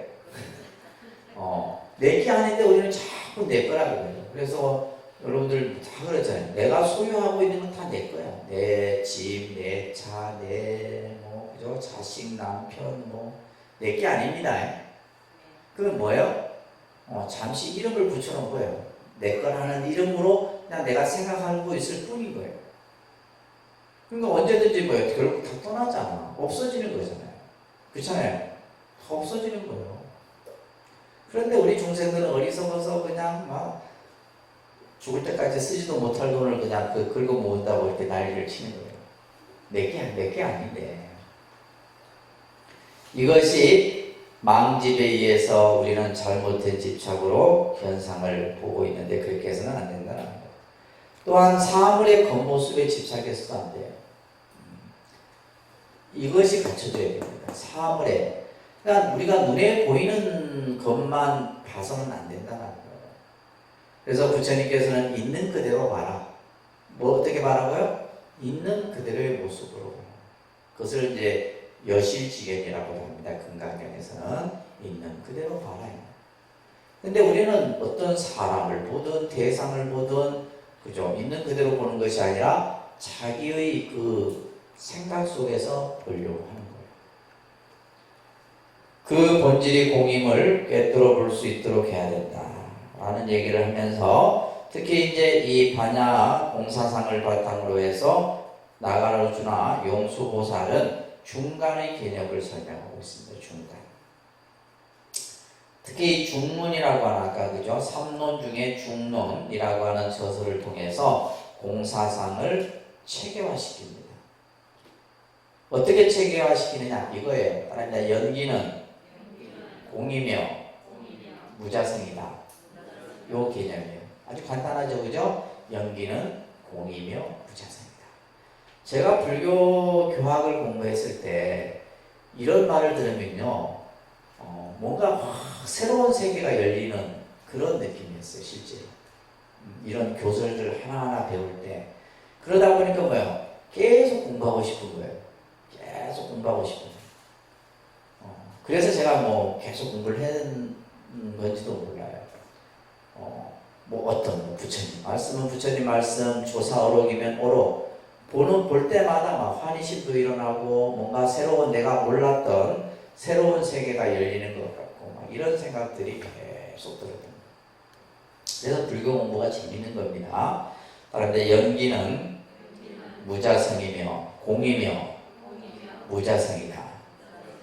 내게 아닌데 우리는 자꾸 내 거라 그래요. 그래서 여러분들 다 그랬잖아요. 내가 소유하고 있는 건 다 내 거야. 내 집, 내 차, 내 그죠? 자식, 남편 내게 아닙니다. 그건 뭐예요? 잠시 이름을 붙여놓은 거예요. 내 거라는 이름으로 그냥 내가 생각하고 있을 뿐인 거예요. 그러니까 언제든지 뭐예요? 결국 다 떠나잖아. 없어지는 거잖아요. 그렇잖아요. 다 없어지는 거예요. 그런데 우리 중생들은 어리석어서 그냥 막 죽을 때까지 쓰지도 못할 돈을 그냥 긁어 모은다고 이렇게 난리를 치는 거예요. 내게 아닌데. 이것이 망집에 의해서 우리는 잘못된 집착으로 현상을 보고 있는데 그렇게 해서는 안 된다는 거예요. 또한 사물의 겉모습에 집착해서도 안 돼요. 이것이 갖춰져야 됩니다. 사물에. 그러니까 우리가 눈에 보이는 것만 봐서는 안 된다는 거예요. 그래서 부처님께서는 있는 그대로 봐라. 어떻게 봐라고요? 있는 그대로의 모습으로. 그것을 이제 여실지견이라고 합니다. 금강경에서는 있는 그대로 봐라. 근데 우리는 어떤 사람을 보든 대상을 보든 그죠? 있는 그대로 보는 것이 아니라 자기의 그 생각 속에서 보려고 하는 거예요. 그 본질이 공임을 꿰뚫어 볼 수 있도록 해야 된다. 라는 얘기를 하면서 특히 이제 이 반야 공사상을 바탕으로 해서 나가르주나 용수보살은 중간의 개념을 설명하고 있습니다. 중간. 특히 중론이라고 하는 아까 그죠? 3론 중에 중론이라고 하는 저서를 통해서 공사상을 체계화시킵니다. 어떻게 체계화시키느냐 이거예요. 따라합니다. 연기는 공이며 무자성이다. 요 개념이에요. 아주 간단하죠, 그죠? 연기는 공이며 무자성이다. 제가 불교 교학을 공부했을 때 이런 말을 들으면요, 뭔가 확 새로운 세계가 열리는 그런 느낌이었어요, 실제로. 이런 교설들 하나하나 배울 때. 그러다 보니까 뭐예요? 계속 공부하고 싶은 거예요. 계속 공부하고 싶은 거예요. 그래서 제가 계속 공부를 했는 건지도 몰라요. 어떤 부처님 말씀은 부처님 말씀, 조사 어록이면 어록. 볼 때마다 막 환희심도 일어나고 뭔가 새로운 내가 몰랐던 새로운 세계가 열리는 것 같고 막 이런 생각들이 계속 들었던 거예요. 그래서 불교 공부가 재밌는 겁니다. 그런데 연기는 무자성이며 공이며 무자성이다.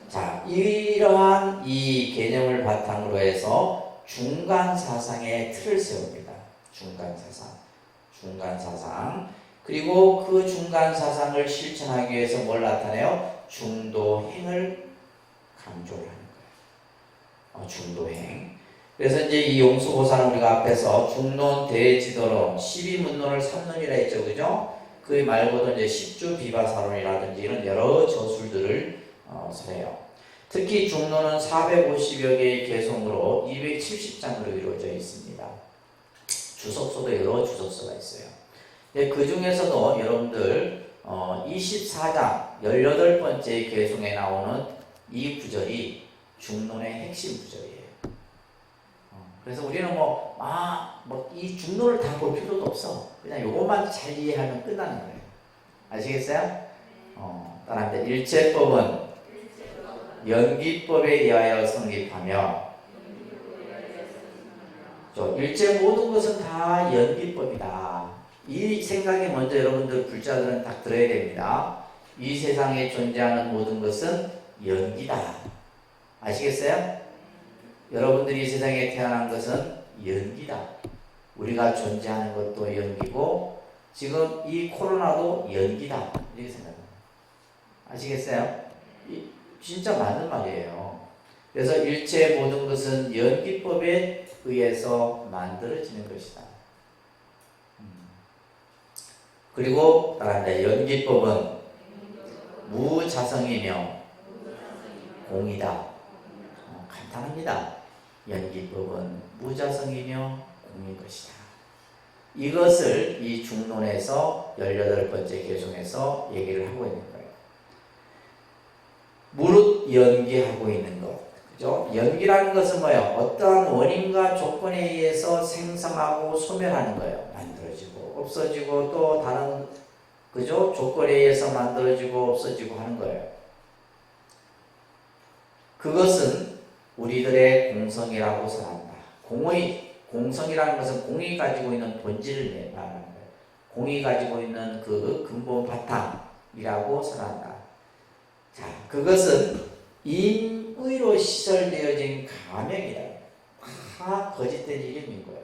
자, 이러한 이 개념을 바탕으로 해서 중간 사상의 틀을 세웁니다. 중간 사상. 그리고 그 중간 사상을 실천하기 위해서 뭘 나타내요? 중도행을 강조를 하는 거예요. 중도행. 그래서 이제 이 용수보살은 우리가 앞에서 중론 대지도론 12문론을 삼론이라 했죠. 그죠? 그 말고도 이제 십주비바사론이라든지 이런 여러 저술들을 설해요. 특히 중론은 450여 개의 개송으로 270장으로 이루어져 있습니다. 주석서도 여러 주석서가 있어요. 그 중에서도 여러분들 24장 18번째 개송에 나오는 이 구절이 중론의 핵심 구절이에요. 그래서 우리는 이 중론을 다 볼 필요도 없어. 그냥 요것만 잘 이해하면 끝나는 거예요. 아시겠어요? 따라합니다. 일체법은 연기법에 의하여 성립하며, 일체 모든 것은 다 연기법이다. 이 생각이 먼저 여러분들 불자들은 딱 들어야 됩니다. 이 세상에 존재하는 모든 것은 연기다. 아시겠어요? 여러분들이 이 세상에 태어난 것은 연기다. 우리가 존재하는 것도 연기고 지금 이 코로나도 연기다. 이렇게 생각합니다. 아시겠어요? 진짜 맞는 말이에요. 그래서 일체 모든 것은 연기법에 의해서 만들어지는 것이다. 그리고 따라합니다. 연기법은 무자성이며 공이다. 간단합니다. 연기법은 무자성이며 공인 것이다. 이것을 이 중론에서 18번째 개송에서 얘기를 하고 있는 거예요. 무릇 연기하고 있는 것. 그죠? 연기라는 것은 뭐예요? 어떠한 원인과 조건에 의해서 생성하고 소멸하는 거예요. 만들어지고 없어지고 또 다른 그죠? 조건에 의해서 만들어지고 없어지고 하는 거예요. 그것은 우리들의 공성이라고 설한다. 공성이라는 것은 공이 가지고 있는 본질을 말하는 거예요. 공이 가지고 있는 그 근본 바탕이라고 설한다. 자, 그것은 인의로 시설되어진 가명이다. 다 거짓된 이름인 거예요.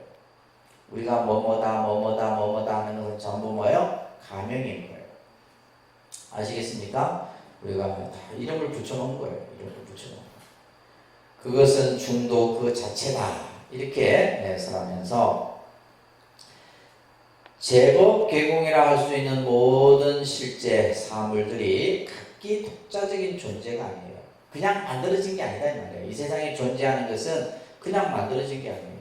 우리가 뭐뭐다 하는 것은 전부 뭐예요? 가명인 거예요. 아시겠습니까? 우리가 다 이름을 붙여놓은 거예요. 이름을 붙여놓은 거예요. 그것은 중도 그 자체다. 이렇게 설하면서 제법 개공이라 할 수 있는 모든 실제 사물들이 각기 독자적인 존재가 아니에요. 그냥 만들어진 게 아니다 이 말이에요. 이 세상에 존재하는 것은 그냥 만들어진 게 아니에요.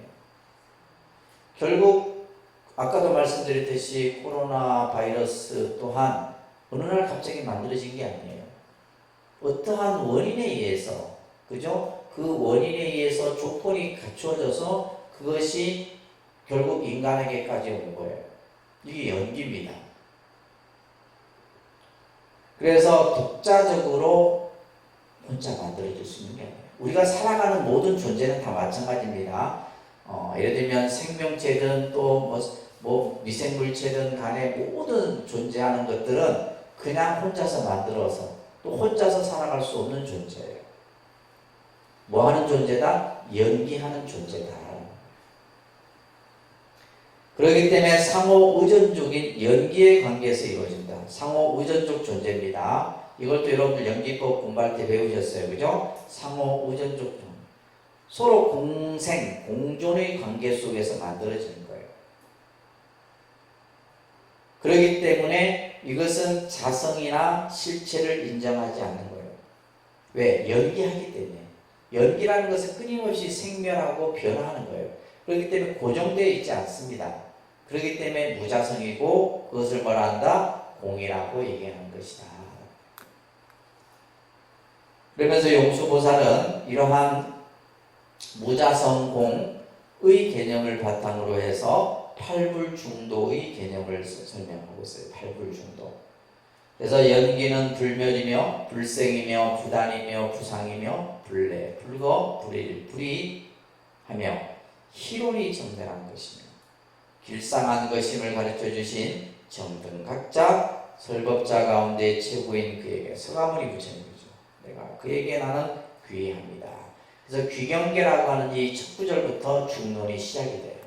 결국 아까도 말씀드렸듯이 코로나 바이러스 또한 어느 날 갑자기 만들어진 게 아니에요. 어떠한 원인에 의해서, 그죠? 그 원인에 의해서 조건이 갖추어져서 그것이 결국 인간에게까지 온 거예요. 이게 연기입니다. 그래서 독자적으로 혼자 만들어질 수 있는 게 아니에요. 우리가 살아가는 모든 존재는 다 마찬가지입니다. 예를 들면 생명체든 또 미생물체든 간에 모든 존재하는 것들은 그냥 혼자서 만들어서 또 혼자서 살아갈 수 없는 존재예요. 뭐 하는 존재다? 연기하는 존재다. 그렇기 때문에 상호 의존적인 연기의 관계에서 이루어진다. 상호 의존적 존재입니다. 이것도 여러분들 연기법 공부할 때 배우셨어요. 그죠? 상호 의존적 존재. 서로 공생, 공존의 관계 속에서 만들어지는 거예요. 그렇기 때문에 이것은 자성이나 실체를 인정하지 않는 거예요. 왜? 연기하기 때문에. 연기라는 것은 끊임없이 생멸하고 변화하는 거예요. 그렇기 때문에 고정되어 있지 않습니다. 그렇기 때문에 무자성이고 그것을 뭐라 한다? 공이라고 얘기하는 것이다. 그러면서 용수보살은 이러한 무자성 공의 개념을 바탕으로 해서 팔불중도의 개념을 설명하고 있어요. 팔불중도. 그래서 연기는 불멸이며 불생이며 부단이며 부상이며 불래, 불거, 불일, 불이하며 희론이 정대한 것이며 길상한 것임을 가르쳐 주신 정등각자 설법자 가운데 최고인 그에게 서가모니 부처님이죠. 내가 그에게 나는 귀의합니다. 그래서 귀경계라고 하는 이 첫 구절부터 중론이 시작이 돼요.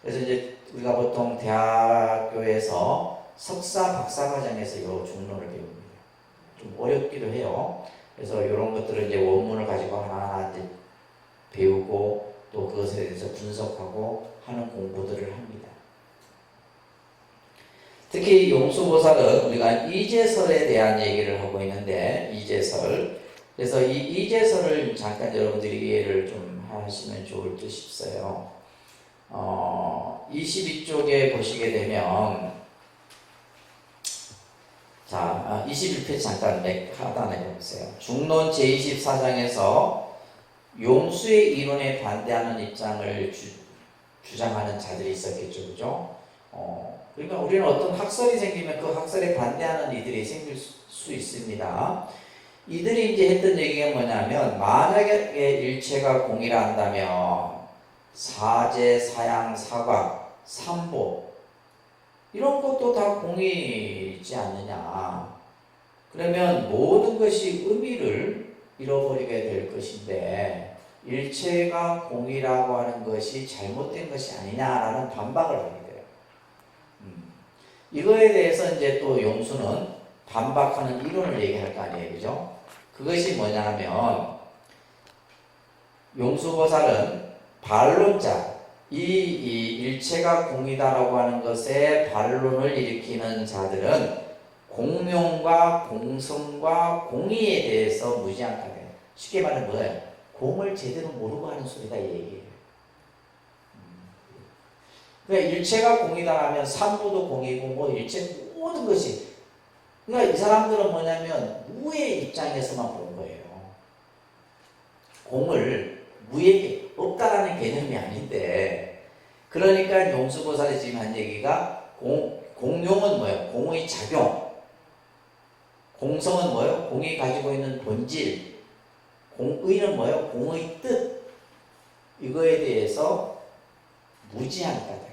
그래서 이제 우리가 보통 대학교에서 석사, 박사 과정에서 이 중론을 배웁니다. 좀 어렵기도 해요. 그래서 이런 것들을 이제 원문을 가지고 하나하나 이제 배우고 또 그것에 대해서 분석하고 하는 공부들을 합니다. 특히 용수보살은 우리가 이제설에 대한 얘기를 하고 있는데, 이제설. 그래서 이 이제설을 잠깐 여러분들이 이해를 좀 하시면 좋을 듯 싶어요. 22쪽에 보시게 되면, 자, 21페이지 잠깐 하단에 보세요. 중론 제24장에서 용수의 이론에 반대하는 입장을 주장하는 자들이 있었겠죠, 그죠? 그러니까 우리는 어떤 학설이 생기면 그 학설에 반대하는 이들이 생길 수 있습니다. 이들이 이제 했던 얘기가 뭐냐면, 만약에 일체가 공이라 한다면 사제, 사양, 사각, 삼보 이런 것도 다 공이지 않느냐. 그러면 모든 것이 의미를 잃어버리게 될 것인데 일체가 공이라고 하는 것이 잘못된 것이 아니냐라는 반박을 하게 돼요. 이거에 대해서 이제 또 용수는 반박하는 이론을 얘기할 거 아니에요, 그죠? 그것이 뭐냐면, 용수보살은 반론자, 이 일체가 공이다라고 하는 것에 반론을 일으키는 자들은 공명과 공성과 공의에 대해서 무지한가돼요. 쉽게 말하면 뭐예요? 공을 제대로 모르고 하는 소리다 이 얘기예요. 그러니까 일체가 공이다 하면 삼부도 공이고 뭐 일체 모든 것이, 그러니까 이 사람들은 뭐냐면 무의 입장에서만 본 거예요. 공을 무에게 없다라는 개념이 아닌데, 그러니까 용수보살이 지금 한 얘기가 공용은 뭐예요? 공의 작용. 공성은 뭐예요? 공이 가지고 있는 본질. 공의는 뭐예요? 공의 뜻. 이거에 대해서 무지한 까닭이다.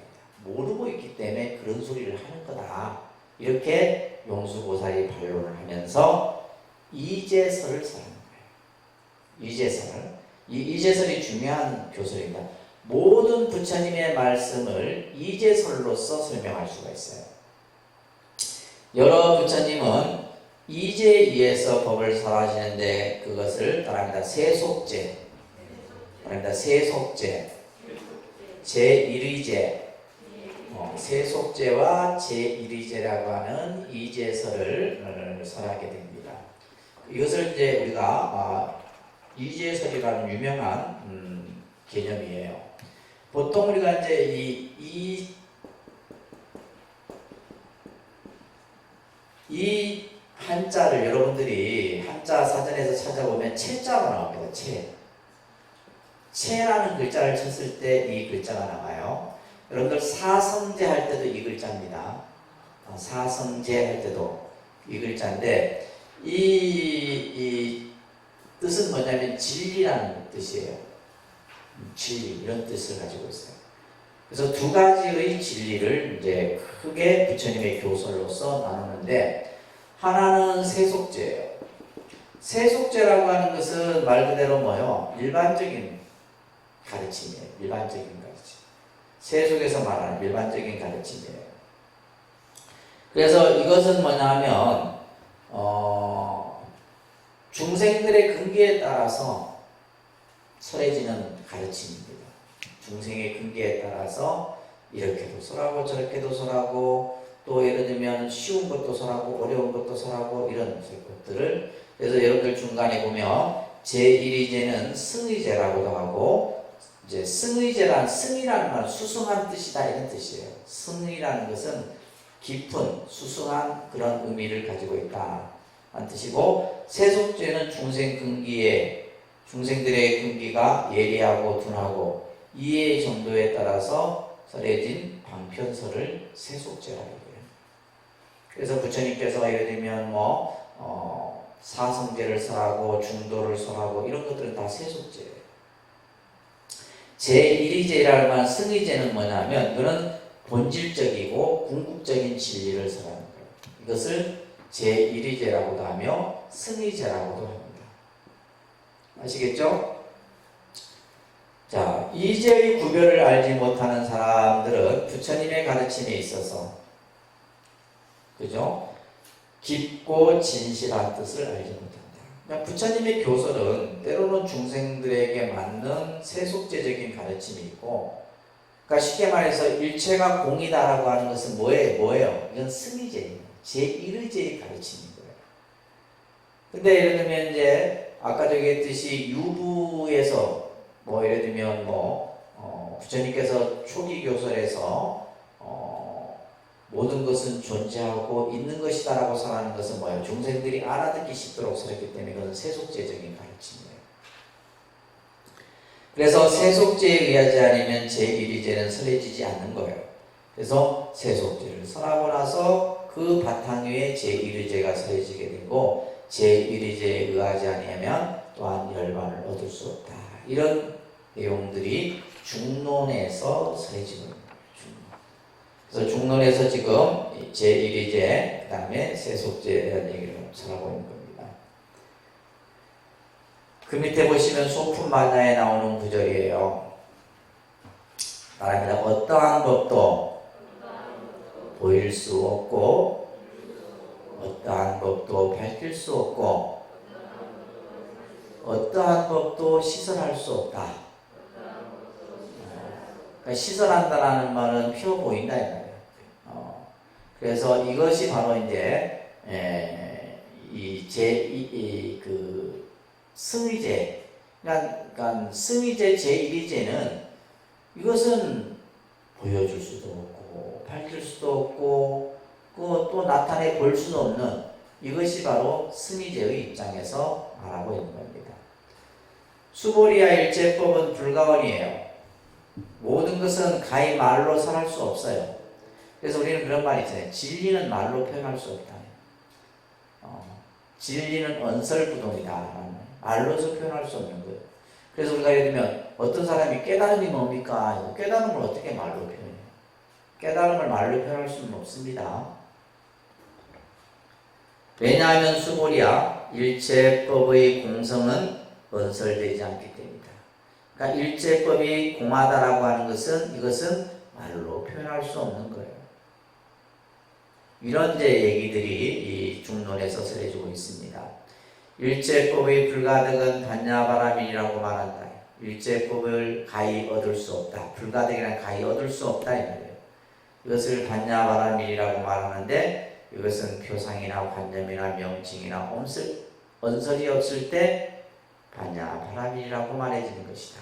모르고 있기 때문에 그런 소리를 하는 거다. 이렇게 용수보살이 반론을 하면서 이제설을 설하는 거예요. 이제설. 이 이제설이 중요한 교설입니다. 모든 부처님의 말씀을 이제설로서 설명할 수가 있어요. 여러 부처님은 이제의에서 법을 설하시는데 그것을 따라합니다. 세속제, 세속제, 제1의제, 세속제와 제1의제라고 하는 이제설을 설하게 됩니다. 이것을 이제 우리가 이제설이라는 유명한 개념이에요. 보통 우리가 이제 이 한자를 여러분들이 한자 사전에서 찾아보면 채자로 나옵니다. 채라는 글자를 쳤을 때 이 글자가 나와요. 여러분들 사성제 할 때도 이 글자입니다. 사성제 할 때도 이 글자인데, 이 뜻은 뭐냐면 진리라는 뜻이에요. 진리, 이런 뜻을 가지고 있어요. 그래서 두 가지의 진리를 이제 크게 부처님의 교설로서 나누는데, 하나는 세속제예요. 세속제라고 하는 것은 말 그대로 뭐예요? 일반적인 가르침이에요. 일반적인 가르침. 세속에서 말하는 일반적인 가르침이에요. 그래서 이것은 뭐냐면 중생들의 근기에 따라서 설해지는 가르침입니다. 중생의 근기에 따라서 이렇게도 설하고 저렇게도 설하고, 또 예를 들면 쉬운 것도 설하고 어려운 것도 설하고 이런 것들을, 그래서 여러분들 중간에 보면 제1의제는 승의제라고도 하고, 이제 승이라는 말은 수승한 뜻이다 이런 뜻이에요. 승이라는 것은 깊은 수승한 그런 의미를 가지고 있다 한 뜻이고, 세속제는 중생들의 근기가 예리하고 둔하고 이해 정도에 따라서 설해진 방편설을 세속제라고 해요. 그래서 부처님께서 예를 들면 사성제를 설하고 중도를 설하고 이런 것들은 다 세속제예요. 제1의제라는 말 승의제는 뭐냐면 이거는 본질적이고 궁극적인 진리를 설하는 거예요. 이것을 제1의제라고도 하며 승의제라고도 합니다. 아시겠죠? 자, 이제의 구별을 알지 못하는 사람들은 부처님의 가르침에 있어서, 그죠? 깊고 진실한 뜻을 알지 못한다. 그러니까 부처님의 교설은 때로는 중생들에게 맞는 세속제적인 가르침이 있고, 그러니까 쉽게 말해서 일체가 공이다라고 하는 것은 뭐예요? 이건 승의제예요. 제1의제의 가르침인 거예요. 근데 예를 들면 이제 아까 얘기했듯이 유부에서 뭐 예를 들면 부처님께서 초기 교설에서 모든 것은 존재하고 있는 것이다라고 설하는 것은 뭐예요? 중생들이 알아듣기 쉽도록 설했기 때문에 그것은 세속제적인 가르침이에요. 그래서 세속제에 의하지 않으면 제1의제는 설해지지 않는 거예요. 그래서 세속제를 설하고 나서 그 바탕 위에 제1의제가 설해지게 되고, 제1의제에 의하지 않으면 또한 열반을 얻을 수 없다. 이런 내용들이 중론에서 설해지고 있는 거예요. 그래서 중론에서 지금 제1의제, 그 다음에 세속제에 대한 얘기를 설하고 있는 겁니다. 그 밑에 보시면 소품 만야에 나오는 구절이에요. 말합니다. 어떠한 법도 보일 수 없고, 어떠한 법도 밝힐 수 없고, 어떠한 법도 시설할 수 없다. 그러니까 시설한다라는 말은 피어 보인다 이 말이에요. 그래서 이것이 바로 이제 그 승의제, 그러니까 승의제 제1의제는 이것은 보여줄 수도 없고 밝힐 수도 없고 또 나타내 볼 수도 없는, 이것이 바로 승의제의 입장에서 말하고 있는 겁니다. 수보리야 일제법은 불가원이에요. 모든 것은 가히 말로 설할 수 없어요. 그래서 우리는 그런 말이 있잖아요. 진리는 말로 표현할 수 없다. 진리는 언설부동이다. 말로서 표현할 수 없는 거예요. 그래서 우리가 예를 들면 어떤 사람이 깨달음이 뭡니까? 깨달음을 어떻게 말로 표현해요? 깨달음을 말로 표현할 수는 없습니다. 왜냐하면 수보리야 일체법의 공성은 언설되지 않기 때문이다. 그러니까 일체법이 공하다라고 하는 것은 이것은 말로 표현할 수 없는 거예요. 이런 이제 얘기들이 이 중론에서 설해지고 있습니다. 일체법의 불가득은 반야바라밀이라고 말한다. 일체법을 가히 얻을 수 없다. 불가득이란 가히 얻을 수 없다 이 말이에요. 이것을 반야바라밀이라고 말하는데, 이것은 표상이나 관념이나 명칭이나 언설이 없을 때 반야바라밀이라고 말해지는 것이다.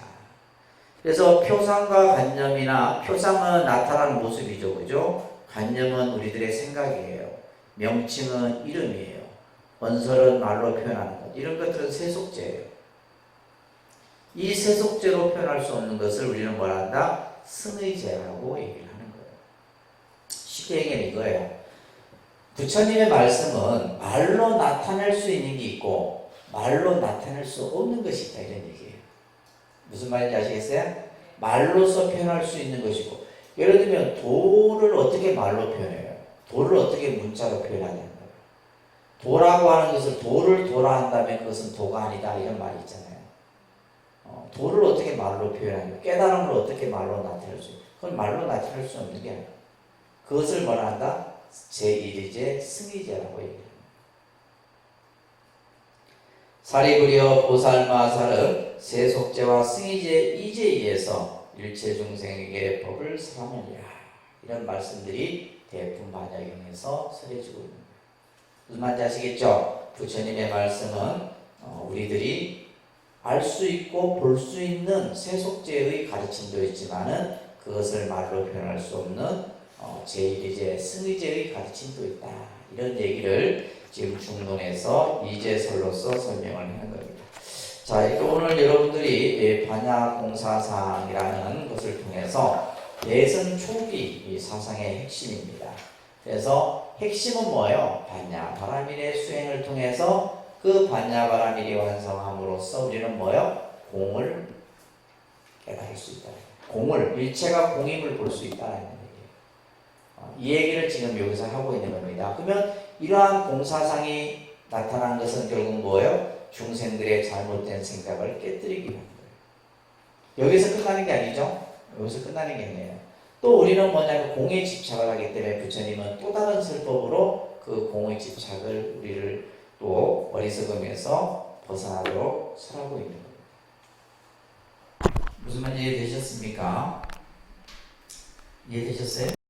그래서 표상과 관념이나, 표상은 나타나는 모습이죠, 그죠? 관념은 우리들의 생각이에요. 명칭은 이름이에요. 언설은 말로 표현하는 것. 이런 것들은 세속제예요. 이 세속제로 표현할 수 없는 것을 우리는 뭐라 한다? 승의제라고 얘기를 하는 거예요. 쉽게 얘기하면 이거예요. 부처님의 말씀은 말로 나타낼 수 있는 게 있고 말로 나타낼 수 없는 것이 있다, 이런 얘기예요. 무슨 말인지 아시겠어요? 말로서 표현할 수 있는 것이고, 예를 들면 도를 어떻게 말로 표현해요? 도를 어떻게 문자로 표현하냐는 거예요. 도라고 하는 것을 도를 도라 한다면 그것은 도가 아니다, 이런 말이 있잖아요. 도를 어떻게 말로 표현하냐, 깨달음을 어떻게 말로 나타낼 수 있어요? 그건 말로 나타낼 수 없는 게 아니에요. 그것을 뭐라 한다? 제1의제 승의제라고 얘기합니다. 사리부려 보살마살은 세속제와 승의제 이제에 의해서 일체 중생에게 법을 설하느니라. 이런 말씀들이 대품반야경에서 설해지고 있는 거예요. 무슨 말인지 아시겠죠? 부처님의 말씀은 우리들이 알 수 있고 볼 수 있는 세속제의 가르침도 있지만은 그것을 말로 표현할 수 없는 제1의제, 승의제의 가르침도 있다. 이런 얘기를 지금 중론에서 이제설로서 설명을 하는 겁니다. 자, 이렇게 오늘 여러분들이 반야공사상이라는 것을 통해서 대선 초기 사상의 핵심입니다. 그래서 핵심은 뭐예요? 반야바라밀의 수행을 통해서 그 반야바라밀이 완성함으로써 우리는 뭐예요? 공을 깨달을 수 있다. 공을, 일체가 공임을 볼 수 있다는 얘기예요. 이 얘기를 지금 여기서 하고 있는 겁니다. 그러면 이러한 공사상이 나타난 것은 결국 뭐예요? 중생들의 잘못된 생각을 깨뜨리기 위한 거예요. 여기서 끝나는 게 아니죠? 여기서 끝나는 게 아니에요. 또 우리는 뭐냐면 공에 집착을 하기 때문에 부처님은 또 다른 설법으로 그 공의 집착을 우리를 또 어리석음에서 벗어나도록 설하고 있는 겁니다. 무슨 말인지 이해되셨습니까? 이해되셨어요?